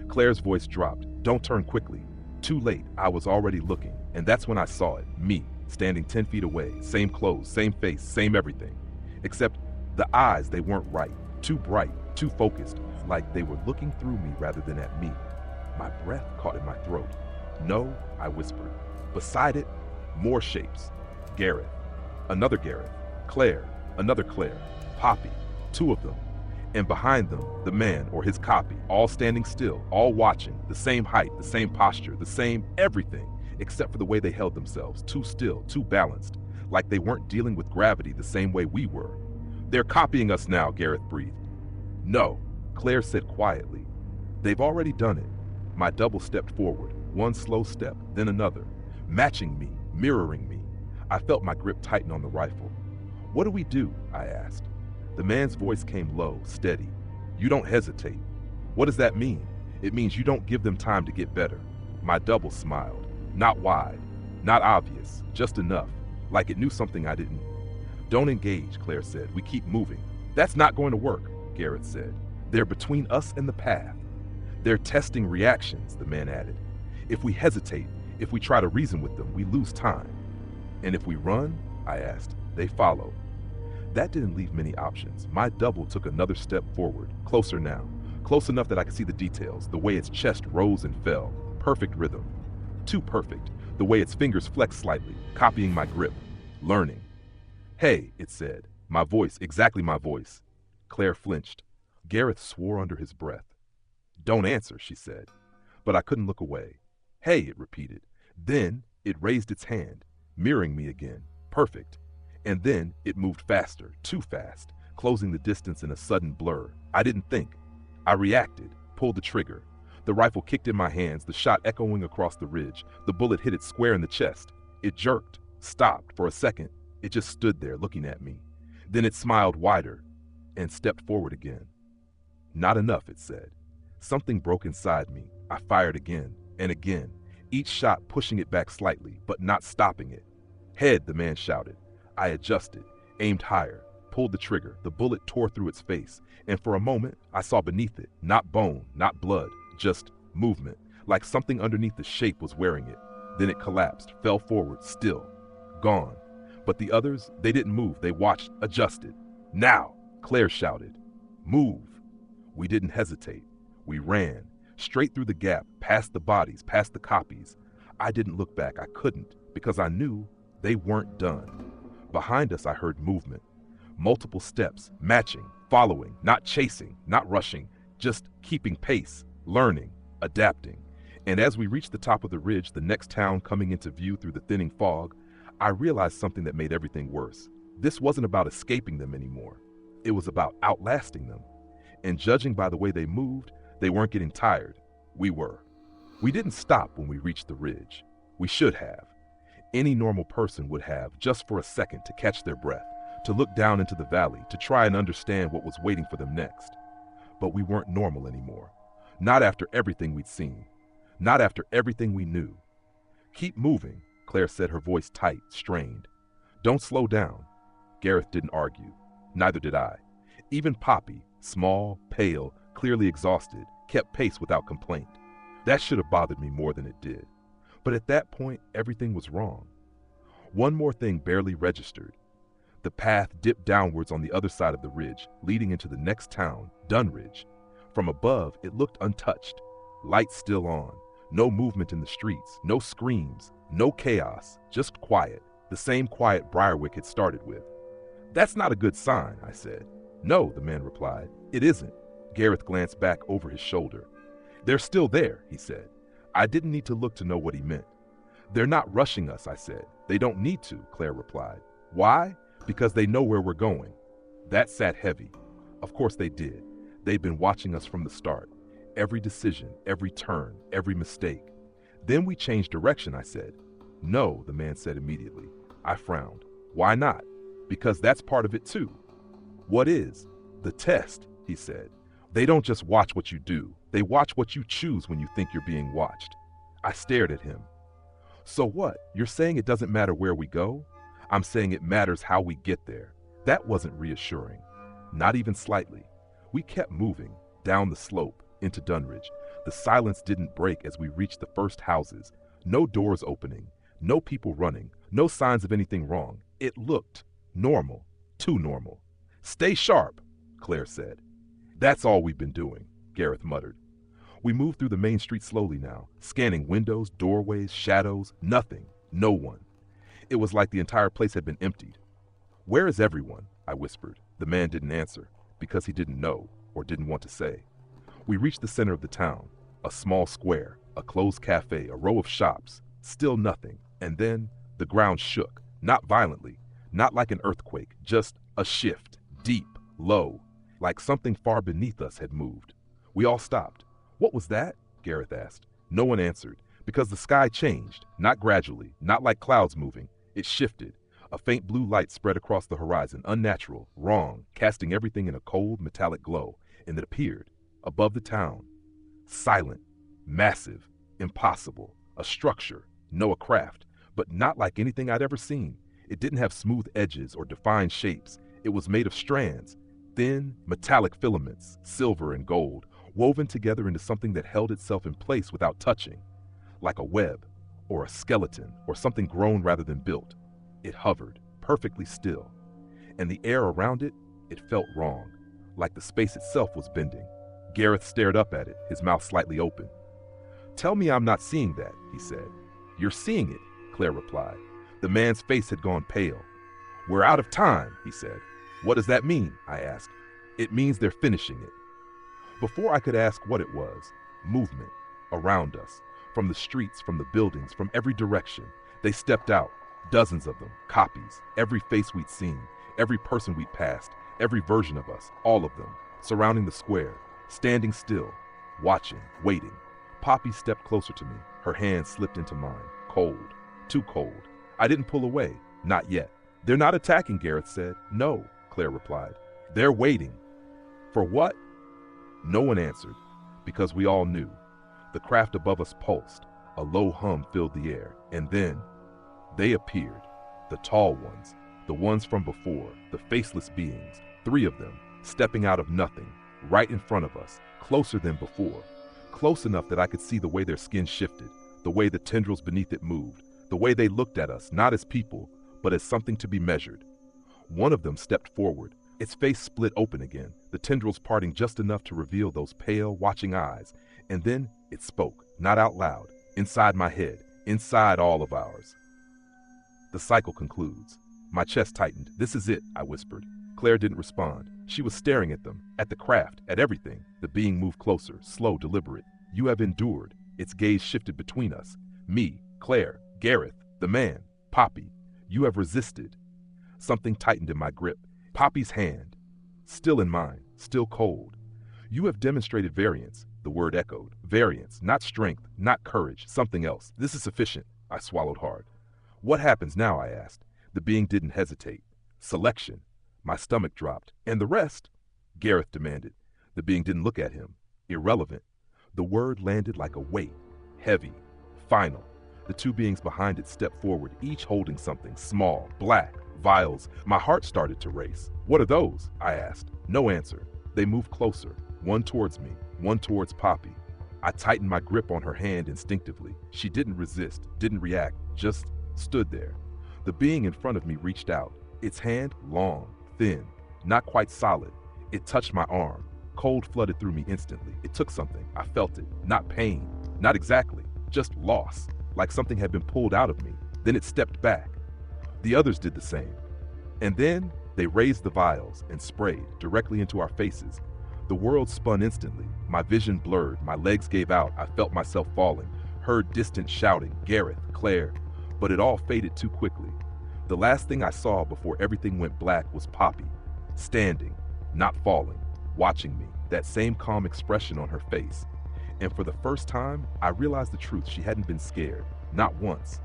[SPEAKER 1] Claire's voice dropped. "Don't turn quickly." Too late, I was already looking, and that's when I saw it, me, standing 10 feet away, same clothes, same face, same everything. Except the eyes, they weren't right, too bright, too focused, like they were looking through me rather than at me. My breath caught in my throat. "No," I whispered. Beside it, more shapes. Gareth, another Gareth, Claire, another Claire, Poppy, two of them. And behind them, the man or his copy, all standing still, all watching, the same height, the same posture, the same everything, except for the way they held themselves, too still, too balanced, like they weren't dealing with gravity the same way we were. "They're copying us now," Gareth breathed. "No," Claire said quietly. "They've already done it." My double stepped forward, one slow step, then another, matching me, mirroring me. I felt my grip tighten on the rifle. "What do we do?" I asked. The man's voice came low, steady. "You don't hesitate." "What does that mean?" "It means you don't give them time to get better." My double smiled. Not wide, not obvious, just enough, like it knew something I didn't. "Don't engage," Claire said. "We keep moving." "That's not going to work," Gareth said. "They're between us and the path." "They're testing reactions," the man added. "If we hesitate, if we try to reason with them, we lose time." "And if we run?" I asked. "They follow." That didn't leave many options. My double took another step forward, closer now, close enough that I could see the details, the way its chest rose and fell, perfect rhythm. Too perfect, the way its fingers flexed slightly, copying my grip, learning. "Hey," it said, my voice, exactly my voice. Claire flinched. Gareth swore under his breath. "Don't answer," she said. But I couldn't look away. "Hey," it repeated. Then it raised its hand, mirroring me again, perfect. And then it moved faster, too fast, closing the distance in a sudden blur. I didn't think. I reacted, pulled the trigger. The rifle kicked in my hands, the shot echoing across the ridge. The bullet hit it square in the chest. It jerked, stopped for a second. It just stood there looking at me. Then it smiled wider and stepped forward again. "Not enough," it said. Something broke inside me. I fired again and again, each shot pushing it back slightly, but not stopping it. "Head," the man shouted. I adjusted, aimed higher, pulled the trigger. The bullet tore through its face, and for a moment, I saw beneath it, not bone, not blood, just movement, like something underneath the shape was wearing it. Then it collapsed, fell forward, still, gone. But the others, they didn't move. They watched, adjusted. "Now," Claire shouted. "Move." We didn't hesitate. We ran, straight through the gap, past the bodies, past the copies. I didn't look back, I couldn't, because I knew they weren't done. Behind us I heard movement. Multiple steps, matching, following, not chasing, not rushing, just keeping pace, learning, adapting. And as we reached the top of the ridge, the next town coming into view through the thinning fog, I realized something that made everything worse. This wasn't about escaping them anymore. It was about outlasting them. And judging by the way they moved, they weren't getting tired. We were. We didn't stop when we reached the ridge. We should have. Any normal person would have, just for a second, to catch their breath, to look down into the valley, to try and understand what was waiting for them next. But we weren't normal anymore. Not after everything we'd seen. Not after everything we knew. Keep moving, Claire said, her voice tight, strained. Don't slow down. Gareth didn't argue. Neither did I. Even Poppy, small, pale, clearly exhausted, kept pace without complaint. That should have bothered me more than it did. But at that point, everything was wrong. One more thing barely registered. The path dipped downwards on the other side of the ridge, leading into the next town, Dunridge. From above, it looked untouched. Lights still on. No movement in the streets, no screams, no chaos, just quiet. The same quiet Briarwick had started with. That's not a good sign, I said. No, the man replied. It isn't. Gareth glanced back over his shoulder. They're still there, he said. I didn't need to look to know what he meant. They're not rushing us, I said. They don't need to, Claire replied. Why? Because they know where we're going. That sat heavy. Of course they did. They'd been watching us from the start. Every decision, every turn, every mistake. Then we changed direction, I said. No, the man said immediately. I frowned. Why not? Because that's part of it too. What is? The test, he said. They don't just watch what you do. They watch what you choose when you think you're being watched. I stared at him. So what? You're saying it doesn't matter where we go? I'm saying it matters how we get there. That wasn't reassuring. Not even slightly. We kept moving, down the slope, into Dunridge. The silence didn't break as we reached the first houses. No doors opening, no people running, no signs of anything wrong. It looked normal, too normal. Stay sharp, Claire said. That's all we've been doing, Gareth muttered. We moved through the main street slowly now, scanning windows, doorways, shadows, nothing, no one. It was like the entire place had been emptied. Where is everyone? I whispered. The man didn't answer, because he didn't know, or didn't want to say. We reached the center of the town, a small square, a closed cafe, a row of shops, still nothing, and then the ground shook, not violently, not like an earthquake, just a shift, deep, low, like something far beneath us had moved. We all stopped. What was that? Gareth asked. No one answered, because the sky changed, not gradually, not like clouds moving. It shifted. A faint blue light spread across the horizon, unnatural, wrong, casting everything in a cold, metallic glow, and it appeared, above the town. Silent, massive, impossible, a structure, no, a craft, but not like anything I'd ever seen. It didn't have smooth edges or defined shapes. It was made of strands, thin, metallic filaments, silver and gold, woven together into something that held itself in place without touching, like a web, or a skeleton, or something grown rather than built. It hovered, perfectly still, and the air around it, it felt wrong, like the space itself was bending. Gareth stared up at it, his mouth slightly open. Tell me I'm not seeing that, he said. You're seeing it, Claire replied. The man's face had gone pale. We're out of time, he said. What does that mean? I asked. It means they're finishing it. Before I could ask what it was, movement, around us, from the streets, from the buildings, from every direction. They stepped out, dozens of them, copies, every face we'd seen, every person we'd passed, every version of us, all of them, surrounding the square, standing still, watching, waiting. Poppy stepped closer to me, her hand slipped into mine, cold, too cold. I didn't pull away, not yet. They're not attacking, Gareth said. No, Claire replied. They're waiting. For what? No one answered, because we all knew. The craft above us pulsed, a low hum filled the air, and then they appeared, the tall ones, the ones from before, the faceless beings, 3 of them, stepping out of nothing, right in front of us, closer than before, close enough that I could see the way their skin shifted, the way the tendrils beneath it moved, the way they looked at us, not as people, but as something to be measured. One of them stepped forward, Its face split open again, the tendrils parting just enough to reveal those pale, watching eyes. And then it spoke, not out loud, inside my head, inside all of ours. The cycle concludes. My chest tightened. "This is it," I whispered. Claire didn't respond. She was staring at them, at the craft, at everything. The being moved closer, slow, deliberate. "You have endured." Its gaze shifted between us. Me, Claire, Gareth, the man, Poppy. "You have resisted." Something tightened in my grip. Poppy's hand, still in mine, still cold. "You have demonstrated variance," the word echoed. "Variance, not strength, not courage, something else. This is sufficient." I swallowed hard. "What happens now?" I asked. The being didn't hesitate. "Selection." My stomach dropped. "And the rest?" Gareth demanded. The being didn't look at him. "Irrelevant." The word landed like a weight. Heavy. Final. The two beings behind it stepped forward, each holding something small, black, vials. My heart started to race. "What are those?" I asked. No answer. They moved closer, one towards me, one towards Poppy. I tightened my grip on her hand instinctively. She didn't resist, didn't react, just stood there. The being in front of me reached out. Its hand, long, thin, not quite solid. It touched my arm. Cold flooded through me instantly. It took something. I felt it. Not pain. Not exactly. Just loss. Like something had been pulled out of me. Then it stepped back. The others did the same. And then they raised the vials and sprayed directly into our faces. The world spun instantly. My vision blurred. My legs gave out. I felt myself falling. Heard distant shouting. Gareth, Claire. But it all faded too quickly. The last thing I saw before everything went black was Poppy. Standing. Not falling. Watching me. That same calm expression on her face. And for the first time, I realized the truth. She hadn't been scared. Not once.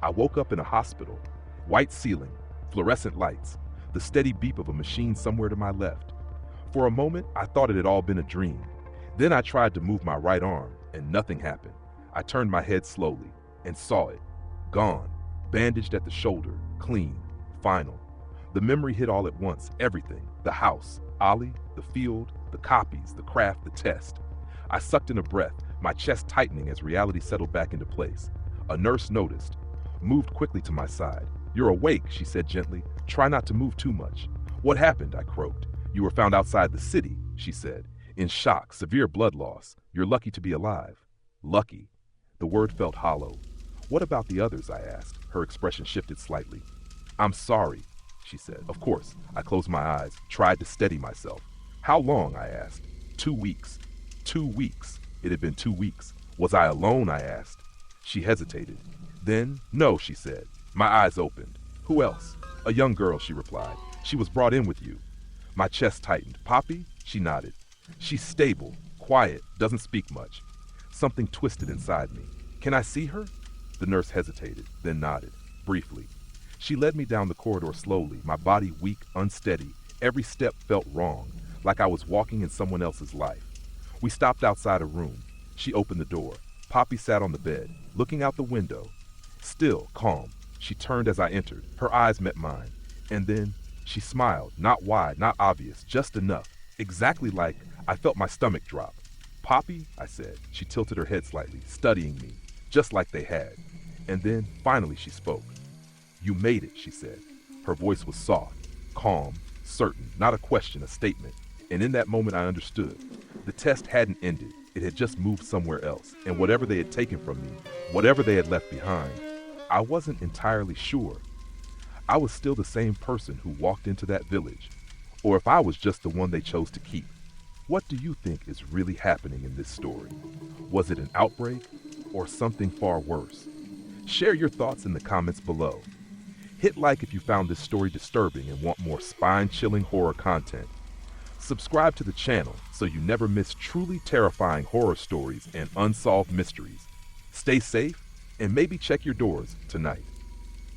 [SPEAKER 1] I woke up in a hospital. White ceiling, fluorescent lights, the steady beep of a machine somewhere to my left. For a moment, I thought it had all been a dream. Then I tried to move my right arm, and nothing happened. I turned my head slowly, and saw it. Gone. Bandaged at the shoulder, clean, final. The memory hit all at once, everything. The house, Ollie, the field, the copies, the craft, the test. I sucked in a breath, my chest tightening as reality settled back into place. A nurse noticed, moved quickly to my side. "You're awake," she said gently. "Try not to move too much." "What happened?" I croaked. "You were found outside the city," she said. "In shock, severe blood loss. You're lucky to be alive." Lucky. The word felt hollow. "What about the others?" I asked. Her expression shifted slightly. "I'm sorry," she said. Of course. I closed my eyes, tried to steady myself. "How long?" I asked. 2 weeks. 2 weeks. It had been 2 weeks. Was I alone? I asked. She hesitated. Then, "No," she said. My eyes opened. "Who else?" "A young girl," she replied. "She was brought in with you." My chest tightened. "Poppy?" She nodded. "She's stable, quiet, doesn't speak much." Something twisted inside me. "Can I see her?" The nurse hesitated, then nodded, briefly. She led me down the corridor slowly, my body weak, unsteady. Every step felt wrong, like I was walking in someone else's life. We stopped outside a room. She opened the door. Poppy sat on the bed, looking out the window. Still, calm. She turned as I entered. Her eyes met mine. And then she smiled, not wide, not obvious, just enough. Exactly like I felt my stomach drop. "Poppy," I said. She tilted her head slightly, studying me, just like they had. And then, finally, she spoke. "You made it," she said. Her voice was soft, calm, certain, not a question, a statement. And in that moment, I understood. The test hadn't ended. It had just moved somewhere else. And whatever they had taken from me, whatever they had left behind, I wasn't entirely sure. I was still the same person who walked into that village, or if I was just the one they chose to keep. What do you think is really happening in this story? Was it an outbreak or something far worse? Share your thoughts in the comments below. Hit like if you found this story disturbing and want more spine-chilling horror content. Subscribe to the channel so you never miss truly terrifying horror stories and unsolved mysteries. Stay safe and maybe check your doors tonight.